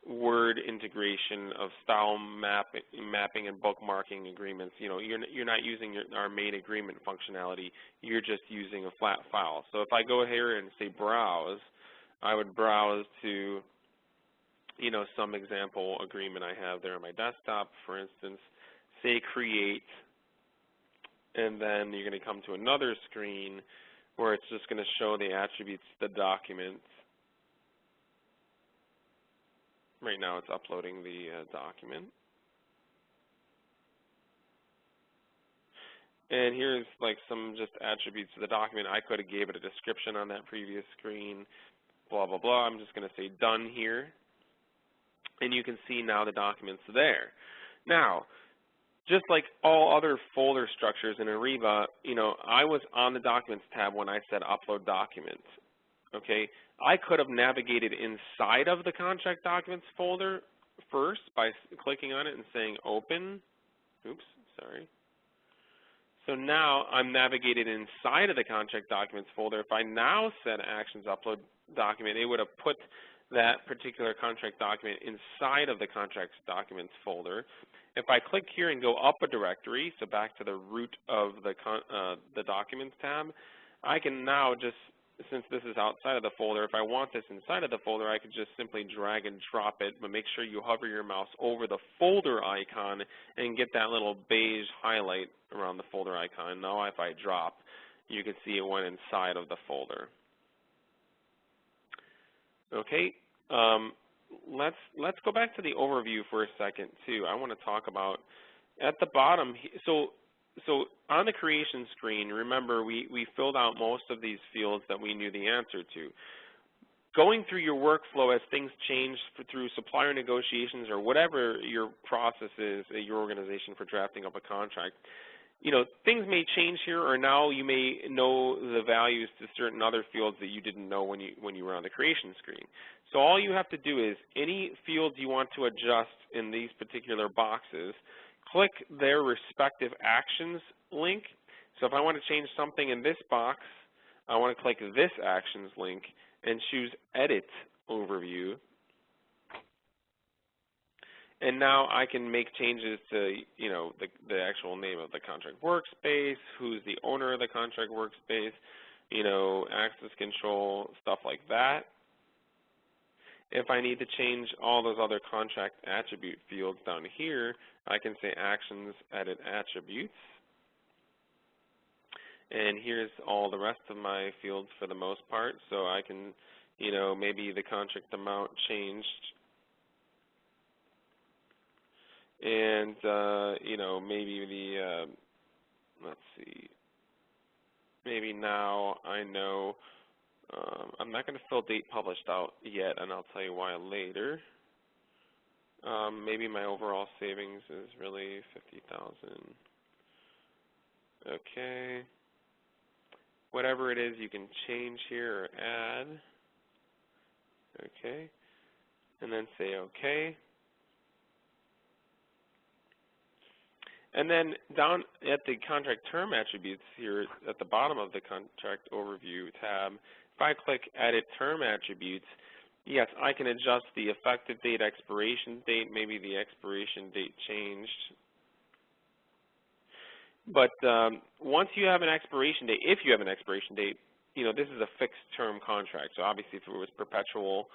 word integration of style mapping and bookmarking agreements. You're not using our main agreement functionality. You're just using a flat file. So if I go here and say Browse, I would browse to, some example agreement I have there on my desktop, for instance. Say Create. And then you're going to come to another screen where it's just going to show the attributes, the document. Right now it's uploading the document. And here's like some just attributes of the document. I could have gave it a description on that previous screen, blah, blah, blah. I'm just going to say done here. And you can see now the document's there. Now, just like all other folder structures in Ariba, I was on the Documents tab when I said Upload Document. Okay, I could have navigated inside of the Contract Documents folder first by clicking on it and saying Open. Oops, sorry. So now I'm navigated inside of the Contract Documents folder. If I now said Actions Upload Document, it would have put that particular contract document inside of the Contract Documents folder. If I click here and go up a directory, so back to the root of the Documents tab, I can now just, since this is outside of the folder, if I want this inside of the folder, I could just simply drag and drop it, but make sure you hover your mouse over the folder icon and get that little beige highlight around the folder icon. Now if I drop, you can see it went inside of the folder. Okay, let's go back to the overview for a second too. I want to talk about at the bottom. So on the creation screen, remember we filled out most of these fields that we knew the answer to. Going through your workflow as things change through supplier negotiations or whatever your process is at your organization for drafting up a contract, things may change here, or now you may know the values to certain other fields that you didn't know when you were on the creation screen. So all you have to do is any fields you want to adjust in these particular boxes, click their respective actions link. So if I want to change something in this box, I want to click this actions link and choose Edit Overview. And now I can make changes to, the actual name of the contract workspace, who's the owner of the contract workspace, access control, stuff like that. If I need to change all those other contract attribute fields down here, I can say Actions, Edit Attributes. And here's all the rest of my fields for the most part. So I can, maybe the contract amount changed. And, maybe the, let's see, maybe now I know, I'm not going to fill date published out yet, and I'll tell you why later. Maybe my overall savings is really 50,000. Okay. Whatever it is, you can change here or add. Okay. And then say OK. And then down at the contract term attributes here at the bottom of the contract overview tab, if I click Edit Term Attributes, yes, I can adjust the effective date, expiration date, maybe the expiration date changed. But once you have an expiration date, if you have an expiration date, this is a fixed term contract. So obviously if it was perpetual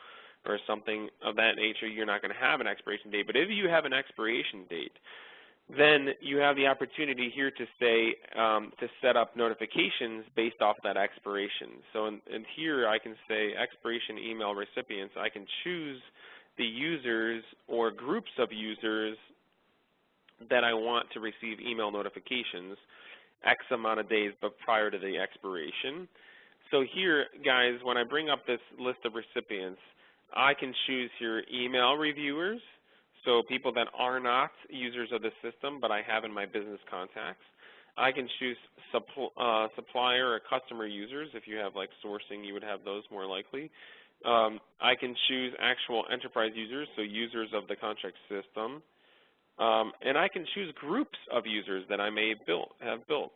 or something of that nature, you're not going to have an expiration date. But if you have an expiration date, then you have the opportunity here to say, to set up notifications based off that expiration. So in here I can say expiration email recipients. I can choose the users or groups of users that I want to receive email notifications X amount of days but prior to the expiration. So here, guys, when I bring up this list of recipients, I can choose here email reviewers. So people that are not users of the system, but I have in my business contacts. I can choose supplier or customer users. If you have like sourcing, you would have those more likely. I can choose actual enterprise users, so users of the contract system. And I can choose groups of users that I may have built.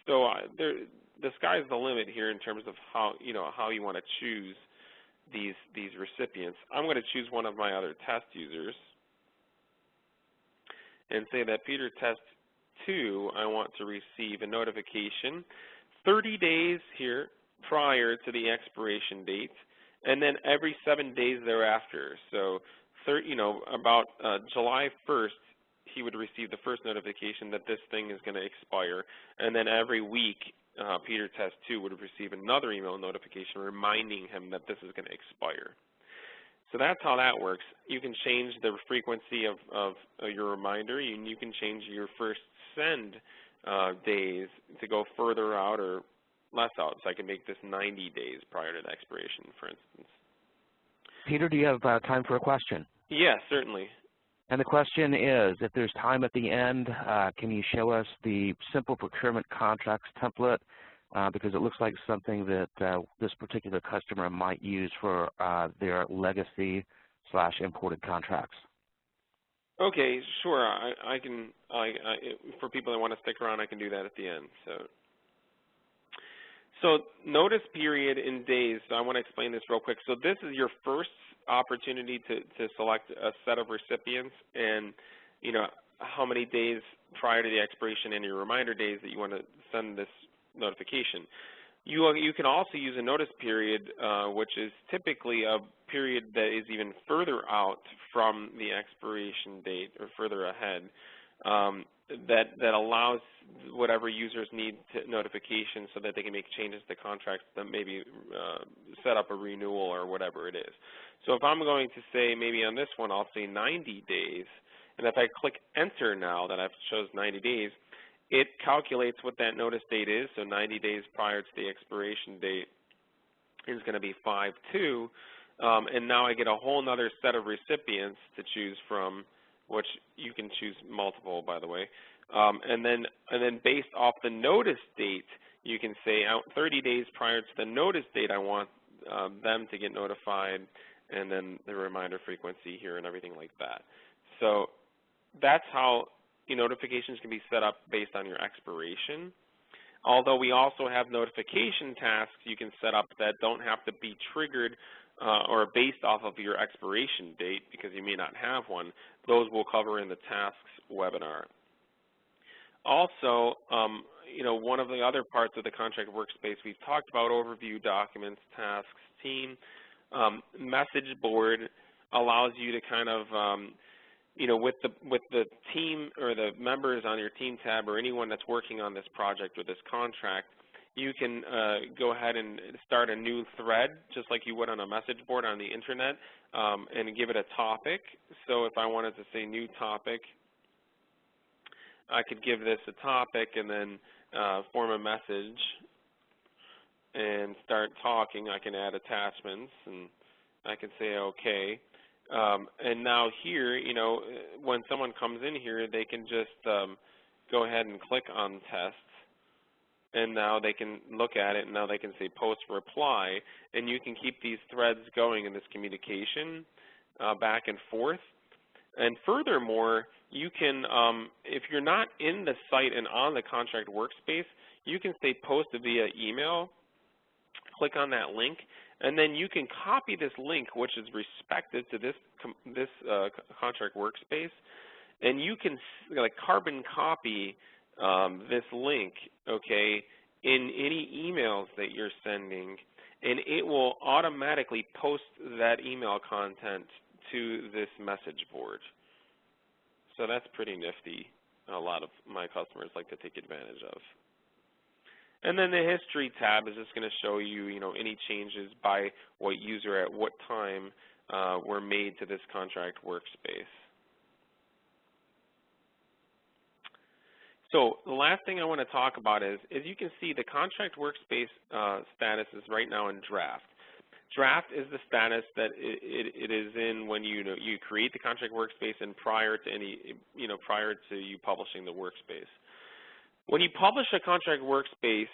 So the sky's the limit here in terms of how you want to choose these recipients. I'm going to choose one of my other test users and say that Peter Test 2, I want to receive a notification 30 days here prior to the expiration date, and then every 7 days thereafter. So, about July 1st, he would receive the first notification that this thing is going to expire, and then every week Peter Test 2 would receive another email notification reminding him that this is going to expire. So that's how that works. You can change the frequency of your reminder, and you can change your first send days to go further out or less out. So I can make this 90 days prior to the expiration, for instance. Peter, do you have time for a question? Yes, certainly. And the question is, if there's time at the end, can you show us the simple procurement contracts template? Because it looks like something that this particular customer might use for their legacy/imported contracts. Okay, sure. I can. For people that want to stick around, I can do that at the end. So notice period in days. So I want to explain this real quick. So this is your first opportunity to select a set of recipients, and how many days prior to the expiration and your reminder days that you want to send this notification. You can also use a notice period, which is typically a period that is even further out from the expiration date or further ahead, that allows whatever users need notification so that they can make changes to contracts that maybe set up a renewal or whatever it is. So if I'm going to say maybe on this one I'll say 90 days, and if I click enter now that I've chose 90 days, it calculates what that notice date is. So 90 days prior to the expiration date is going to be 5/2, and now I get a whole other set of recipients to choose from, which you can choose multiple, by the way. And then based off the notice date, you can say out 30 days prior to the notice date, I want them to get notified, and then the reminder frequency here and everything like that. So that's how notifications can be set up based on your expiration. Although we also have notification tasks you can set up that don't have to be triggered or based off of your expiration date because you may not have one. Those we'll cover in the tasks webinar. Also, one of the other parts of the contract workspace we've talked about: overview, documents, tasks, team. Message board allows you to kind of with the team or the members on your team tab or anyone that's working on this project or this contract, you can go ahead and start a new thread just like you would on a message board on the internet and give it a topic. So if I wanted to say new topic, I could give this a topic and then form a message and start talking. I can add attachments and I can say okay. And now here, when someone comes in here, they can just go ahead and click on tests, and now they can look at it, and now they can say post reply, and you can keep these threads going in this communication back and forth. And furthermore, you can, if you're not in the site and on the contract workspace, you can say post via email, click on that link, and then you can copy this link, which is respective to this contract workspace, and you can carbon copy this link, okay, in any emails that you're sending, and it will automatically post that email content to this message board. So that's pretty nifty. A lot of my customers like to take advantage of. And then the history tab is just going to show you, any changes by what user at what time were made to this contract workspace. So the last thing I want to talk about is you can see the contract workspace status is right now in draft. Draft is the status that it is in when you create the contract workspace and prior to you publishing the workspace. When you publish a contract workspace,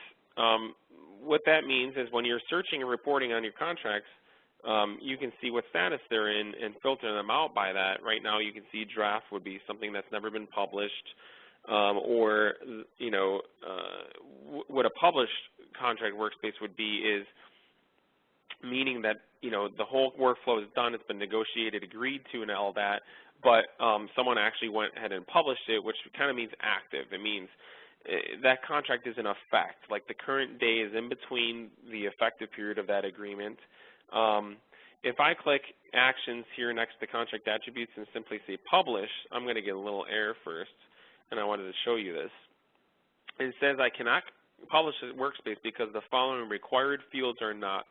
what that means is when you're searching and reporting on your contracts, you can see what status they're in and filter them out by that. Right now you can see draft would be something that's never been published, or what a published contract workspace would be is meaning that the whole workflow is done, it's been negotiated, agreed to, and all that, but someone actually went ahead and published it, which kind of means active. It means that contract is in effect, like the current day is in between the effective period of that agreement. If I click actions here next to contract attributes and simply say publish, I'm going to get a little error first, and I wanted to show you this. It says I cannot publish a workspace because the following required fields are not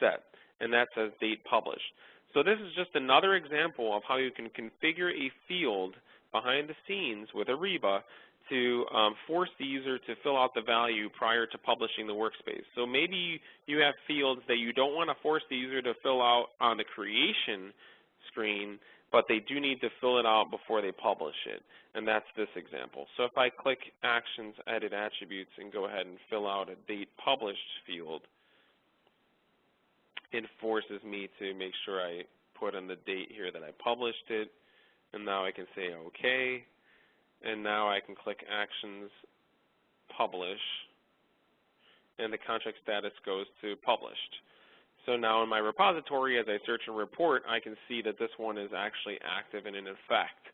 set, and that says date published. So this is just another example of how you can configure a field behind the scenes with Ariba to force the user to fill out the value prior to publishing the workspace. So maybe you have fields that you don't want to force the user to fill out on the creation screen, but they do need to fill it out before they publish it, and that's this example. So if I click Actions, Edit Attributes, and go ahead and fill out a Date Published field, it forces me to make sure I put in the date here that I published it, and now I can say OK, and now I can click Actions, Publish, and the contract status goes to Published. So now in my repository, as I search and report, I can see that this one is actually active and in effect.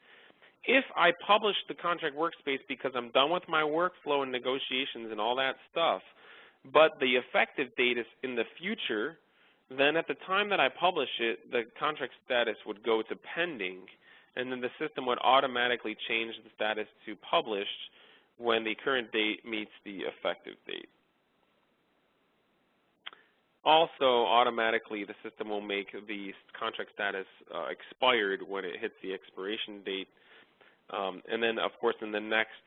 If I publish the contract workspace because I'm done with my workflow and negotiations and all that stuff, but the effective date is in the future, then at the time that I publish it, the contract status would go to pending, and then the system would automatically change the status to published when the current date meets the effective date. Also, automatically, the system will make the contract status expired when it hits the expiration date. And then, of course, in the next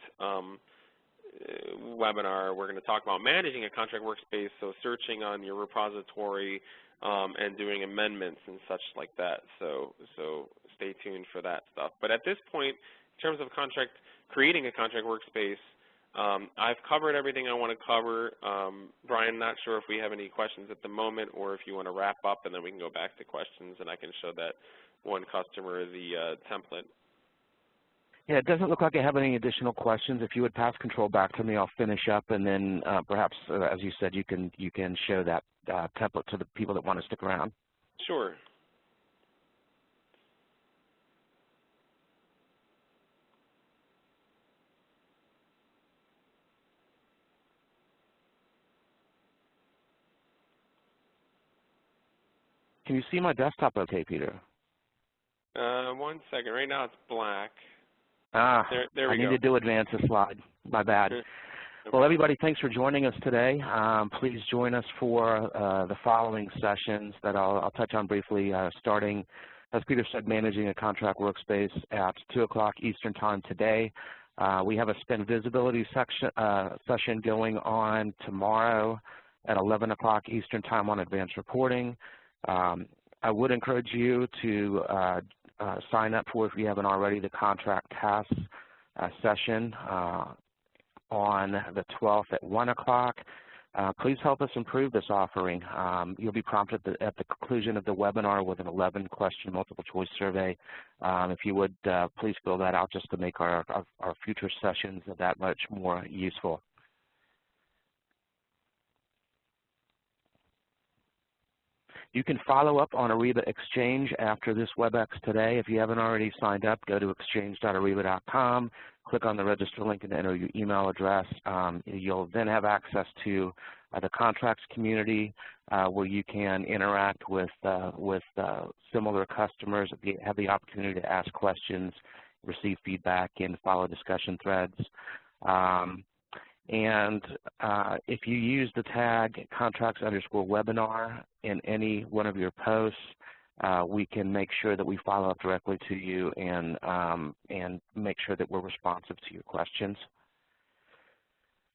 webinar, we're going to talk about managing a contract workspace, so searching on your repository and doing amendments and such like that. So stay tuned for that stuff. But at this point, in terms of creating a contract workspace, I've covered everything I want to cover. Brian, not sure if we have any questions at the moment, or if you want to wrap up and then we can go back to questions and I can show that one customer the template. Yeah, it doesn't look like I have any additional questions. If you would pass control back to me, I'll finish up, and then perhaps, as you said, you can show that template to the people that want to stick around. Sure. Can you see my desktop okay, Peter? 1 second. Right now it's black. There we go. I need to advance a slide. My bad. Well, everybody, thanks for joining us today. Please join us for the following sessions that I'll touch on briefly, starting, as Peter said, managing a contract workspace at 2 o'clock Eastern Time today. We have a spend visibility session going on tomorrow at 11 o'clock Eastern Time on advanced reporting. I would encourage you to sign up for, if you haven't already, the contract tasks session on the 12th at 1 o'clock. Please help us improve this offering. You'll be prompted at the conclusion of the webinar with an 11-question multiple-choice survey. If you would, please fill that out just to make our future sessions that much more useful. You can follow up on Ariba Exchange after this WebEx today. If you haven't already signed up, go to exchange.ariba.com, click on the register link and enter your email address. You'll then have access to the contracts community where you can interact with similar customers, have the opportunity to ask questions, receive feedback, and follow discussion threads. And if you use the tag contracts_webinar in any one of your posts, we can make sure that we follow up directly to you and make sure that we're responsive to your questions.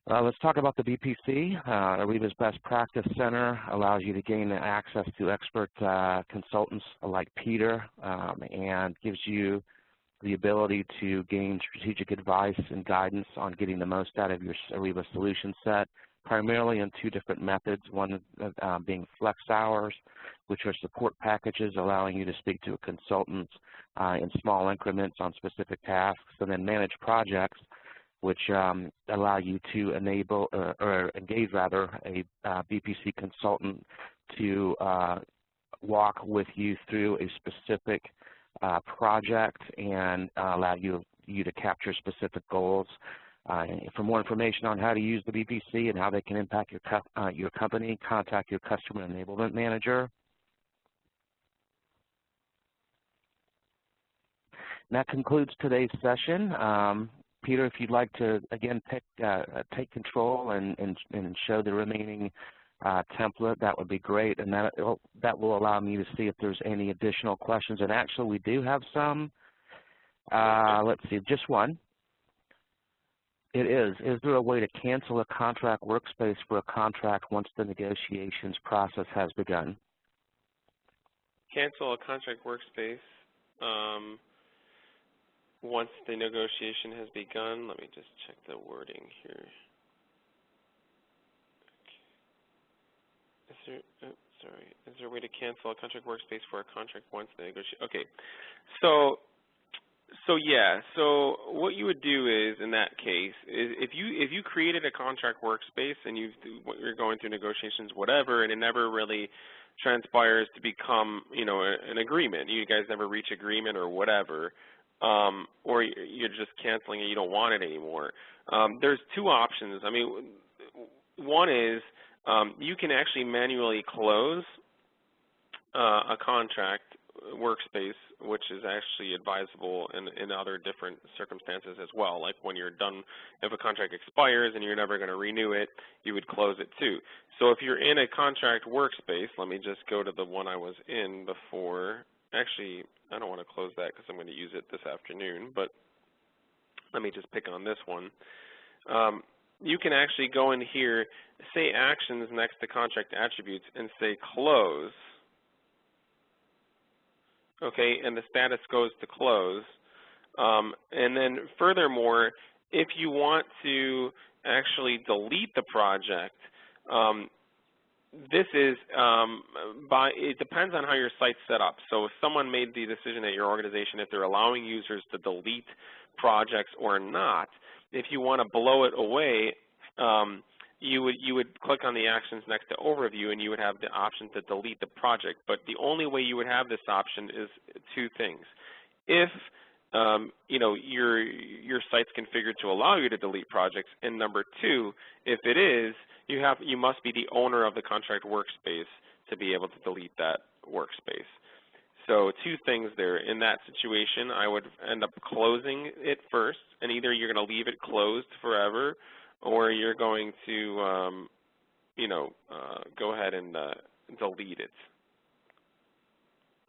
Let's talk about the BPC. Ariba's Best Practice Center allows you to gain access to expert consultants like Peter and gives you the ability to gain strategic advice and guidance on getting the most out of your Ariba solution set, primarily in two different methods, one being flex hours, which are support packages allowing you to speak to a consultant in small increments on specific tasks, and then managed projects, which allow you to enable or engage rather a BPC consultant to walk with you through a specific project and allow you to capture specific goals. For more information on how to use the BPC and how they can impact your company, contact your Customer Enablement Manager. And that concludes today's session. Peter, if you'd like to, again, take control and show the remaining template, that would be great, and that will allow me to see if there's any additional questions. And actually, we do have some. Let's see, just one. It is. Is there a way to cancel a contract workspace for a contract once the negotiations process has begun? Cancel a contract workspace once the negotiation has begun. Let me just check the wording here. Is there a way to cancel a contract workspace for a contract once the negotiation? Okay. So what you would do is, in that case, is if you created a contract workspace and you're going through negotiations, whatever, and it never really transpires to become, an agreement. You guys never reach agreement or whatever, or you're just canceling it. You don't want it anymore. There's two options. I mean, one is you can actually manually close a contract workspace, which is actually advisable in other different circumstances as well. Like when you're done, if a contract expires and you're never going to renew it, you would close it too. So if you're in a contract workspace, let me just go to the one I was in before. Actually, I don't want to close that because I'm going to use it this afternoon, but let me just pick on this one. You can actually go in here, say actions next to contract attributes, and say close. Okay, and the status goes to close. And then furthermore, if you want to actually delete the project, this is it depends on how your site's set up. So if someone made the decision at your organization, if they're allowing users to delete projects or not, if you want to blow it away, you would click on the actions next to overview, and you would have the option to delete the project. But the only way you would have this option is two things. If your site's configured to allow you to delete projects, and number two, if it is, you must be the owner of the contract workspace to be able to delete that workspace. So two things there. In that situation, I would end up closing it first, and either you're going to leave it closed forever, or you're going to, go ahead and delete it.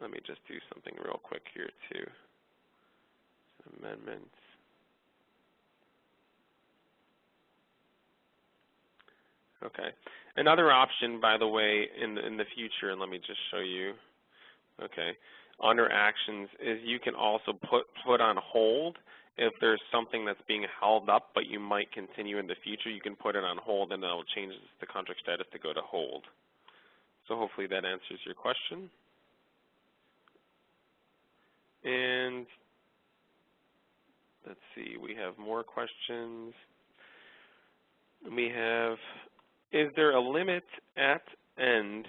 Let me just do something real quick here too. Amendments. Okay. Another option, by the way, in the future, and let me just show you. Okay. Under actions is you can also put on hold. If there's something that's being held up but you might continue in the future, you can put it on hold, and that'll change the contract status to go to hold. So hopefully that answers your question. And let's see, we have more questions. We have, is there a limit at end?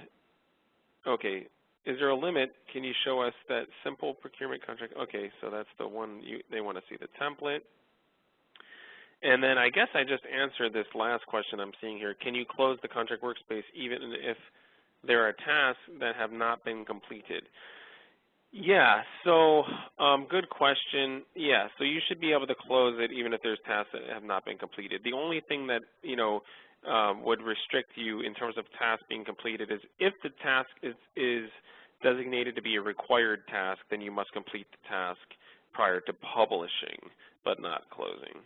Okay. Is there a limit? Can you show us that simple procurement contract? Okay, so that's the one they want to see the template. And then I guess I just answered this last question I'm seeing here. Can you close the contract workspace even if there are tasks that have not been completed? Yeah, so good question. Yeah, so you should be able to close it even if there's tasks that have not been completed. The only thing that, would restrict you in terms of tasks being completed is if the task is designated to be a required task, then you must complete the task prior to publishing, but not closing.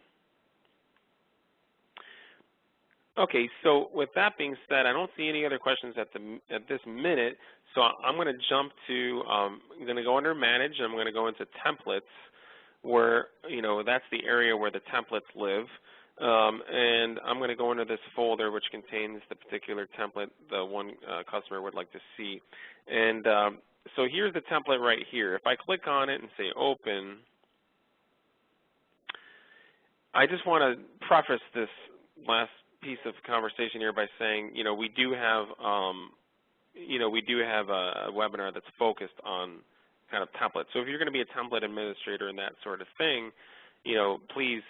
Okay, so with that being said, I don't see any other questions at this minute, so I'm going to jump to, I'm going to go under Manage, and I'm going to go into Templates, where, that's the area where the templates live. And I'm going to go into this folder which contains the particular template the one customer would like to see. And so here's the template right here. If I click on it and say Open, I just want to preface this last piece of conversation here by saying, we do have a webinar that's focused on kind of templates. So if you're going to be a template administrator and that sort of thing, please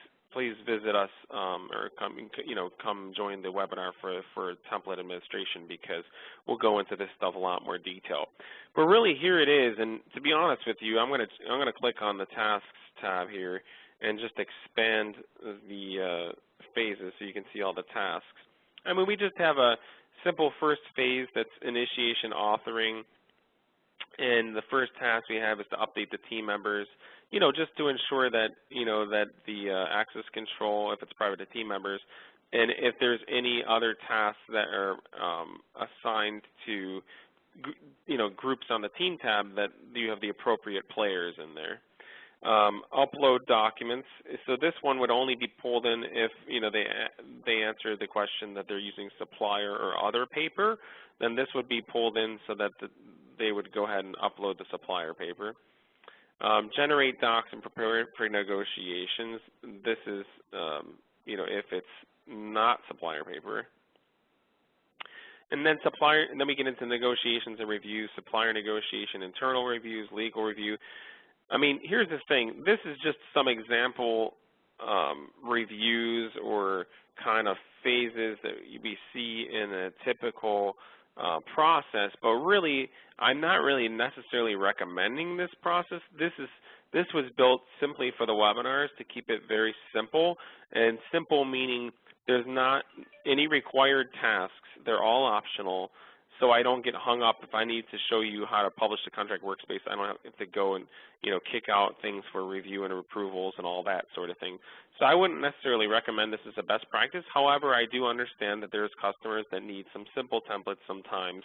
visit us or come join the webinar for template administration, because we'll go into this stuff a lot more detail. But really, here it is. And to be honest with you, I'm gonna click on the Tasks tab here and just expand the phases so you can see all the tasks. I mean, we just have a simple first phase that's initiation authoring. And the first task we have is to update the team members, just to ensure that, that the access control, if it's private to team members, and if there's any other tasks that are assigned to, groups on the team tab, that you have the appropriate players in there. Upload documents. So this one would only be pulled in if, they answer the question that they're using supplier or other paper. Then this would be pulled in so that they would go ahead and upload the supplier paper. Generate docs and prepare for negotiations. This is, if it's not supplier paper. And then then we get into negotiations and reviews, supplier negotiation, internal reviews, legal review. I mean, here's the thing. This is just some example reviews or kind of phases that we see in a typical process, but really, I'm not really necessarily recommending this process. This was built simply for the webinars to keep it very simple, and simple meaning there's not any required tasks. They're all optional. So I don't get hung up if I need to show you how to publish the contract workspace. I don't have to go and, kick out things for review and approvals and all that sort of thing. So I wouldn't necessarily recommend this as a best practice. However, I do understand that there's customers that need some simple templates sometimes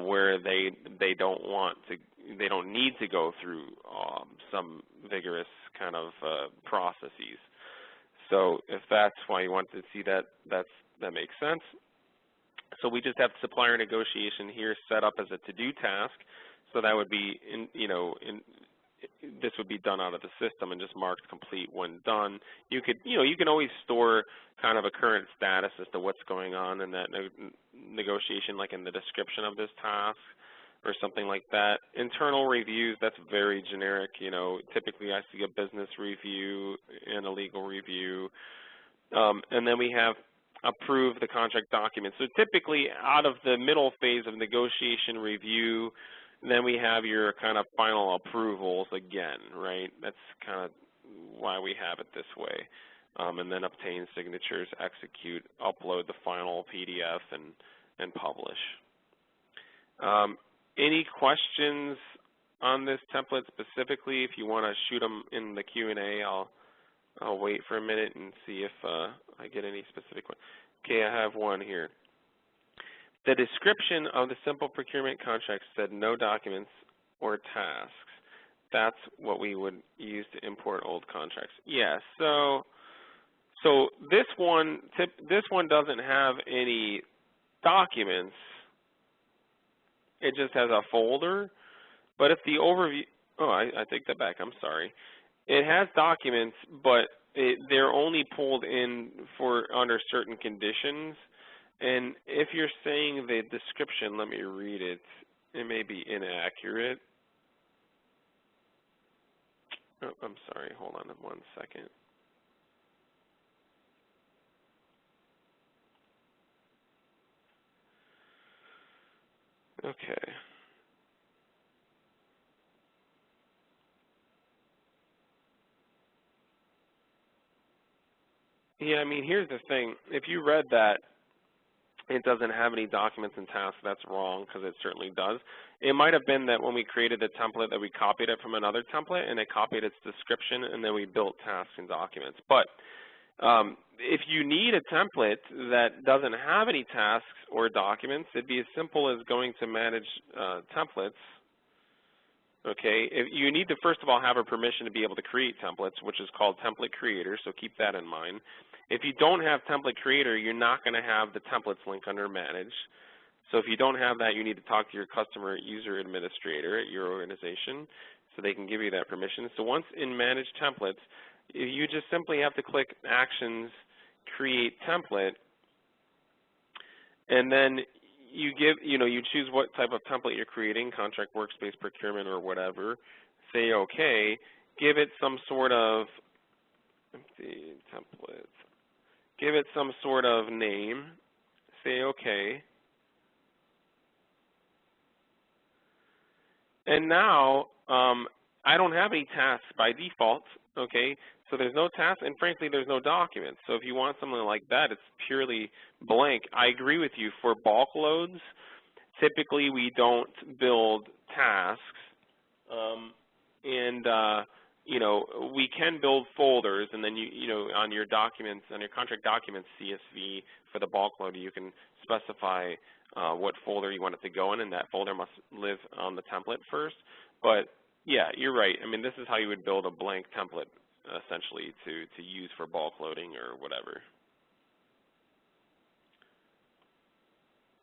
where they don't need to go through some vigorous kind of processes. So if that's why you want to see that, that makes sense. So we just have supplier negotiation here set up as a to-do task. So that would be, this would be done out of the system and just marked complete when done. You can always store kind of a current status as to what's going on in that negotiation, like in the description of this task or something like that. Internal reviews, that's very generic. Typically I see a business review and a legal review. And then we have approve the contract document. So typically out of the middle phase of negotiation review, then we have your kind of final approvals again, right? That's kind of why we have it this way. And then obtain signatures, execute, upload the final PDF, and publish. Any questions on this template specifically? If you want to shoot them in the Q&A, I'll wait for a minute and see if I get any specific one. Okay, I have one here. The description of the simple procurement contract said no documents or tasks. That's what we would use to import old contracts. Yeah, so this one doesn't have any documents. It just has a folder. But if the overview, I take that back, I'm sorry. It has documents, but they're only pulled in for under certain conditions. And if you're saying the description, let me read it. It may be inaccurate. Oh, I'm sorry. Hold on 1 second. Okay. Yeah, I mean, here's the thing. If you read that, it doesn't have any documents and tasks, that's wrong, because it certainly does. It might have been that when we created the template that we copied it from another template and it copied its description and then we built tasks and documents. But if you need a template that doesn't have any tasks or documents, it'd be as simple as going to manage templates. Okay, you need to first of all have a permission to be able to create templates, which is called template creator, so keep that in mind. If you don't have template creator, you're not going to have the templates link under manage. So if you don't have that, you need to talk to your customer user administrator at your organization so they can give you that permission. So once in manage templates, you just simply have to click actions, create template, and then you choose what type of template you're creating, contract, workspace, procurement, or whatever. Say okay. Give it some sort of empty template. Give it some sort of name. Say okay. And now I don't have any tasks by default. Okay, so there's no tasks, and frankly, there's no documents. So if you want something like that, it's purely blank. I agree with you. For bulk loads, typically we don't build tasks, you know, we can build folders, and then you know, on your documents, on your contract documents CSV for the bulk loader, you can specify what folder you want it to go in, and that folder must live on the template first. But yeah, you're right. I mean, this is how you would build a blank template essentially to use for bulk loading or whatever.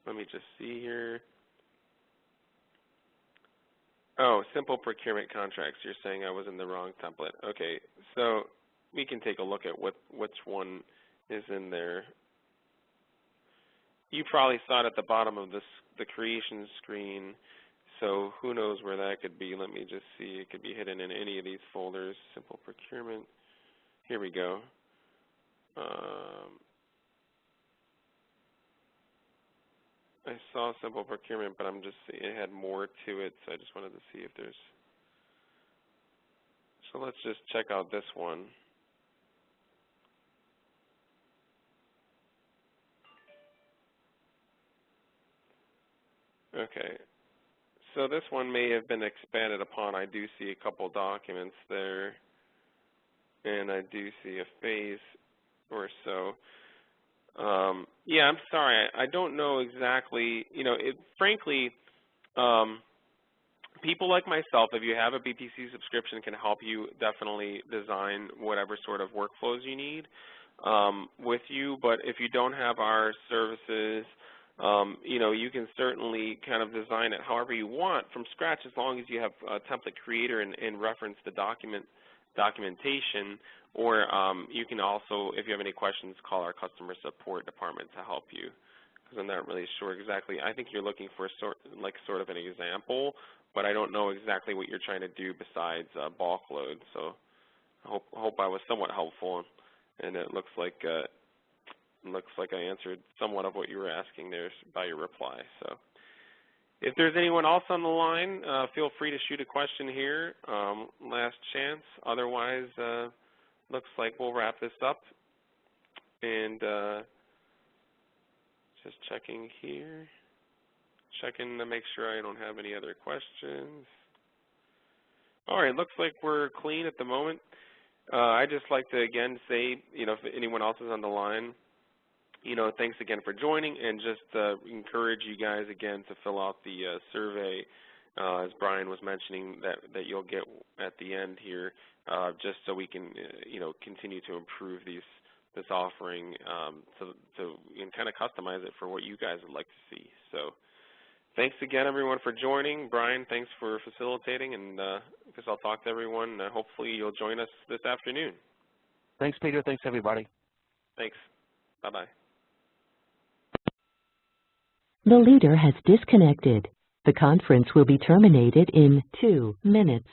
Let me just see here. Oh, simple procurement contracts. You're saying I was in the wrong template. Okay, so we can take a look at which one is in there. You probably saw it at the bottom of the creation screen, so who knows where that could be. Let me just see. It could be hidden in any of these folders. Simple procurement. Here we go. I saw simple procurement, but I'm just seeing it had more to it, so I just wanted to see if there's. So let's just check out this one. Okay, so this one may have been expanded upon. I do see a couple documents there, and I do see a phase or so. Yeah, I'm sorry. I don't know exactly. You know, frankly, people like myself, if you have a BPC subscription, can help you definitely design whatever sort of workflows you need with you. But if you don't have our services, you know, you can certainly kind of design it however you want from scratch, as long as you have a template creator and reference the documentation. Or you can also, if you have any questions, call our customer support department to help you, because I'm not really sure exactly. I think you're looking for sort of an example, but I don't know exactly what you're trying to do besides bulk load. So I hope I was somewhat helpful, and it looks like I answered somewhat of what you were asking there by your reply. So if there's anyone else on the line, feel free to shoot a question here. Last chance. Otherwise, looks like we'll wrap this up. And just checking here. Checking to make sure I don't have any other questions. All right, looks like we're clean at the moment. I'd just like to again say, you know, if anyone else is on the line, you know, thanks again for joining, and just encourage you guys again to fill out the survey, as Brian was mentioning, that you'll get at the end here, just so we can, you know, continue to improve this offering and kind of customize it for what you guys would like to see. So thanks again, everyone, for joining. Brian, thanks for facilitating, and I guess I'll talk to everyone. Hopefully you'll join us this afternoon. Thanks, Peter. Thanks, everybody. Thanks. Bye-bye. The leader has disconnected. The conference will be terminated in 2 minutes.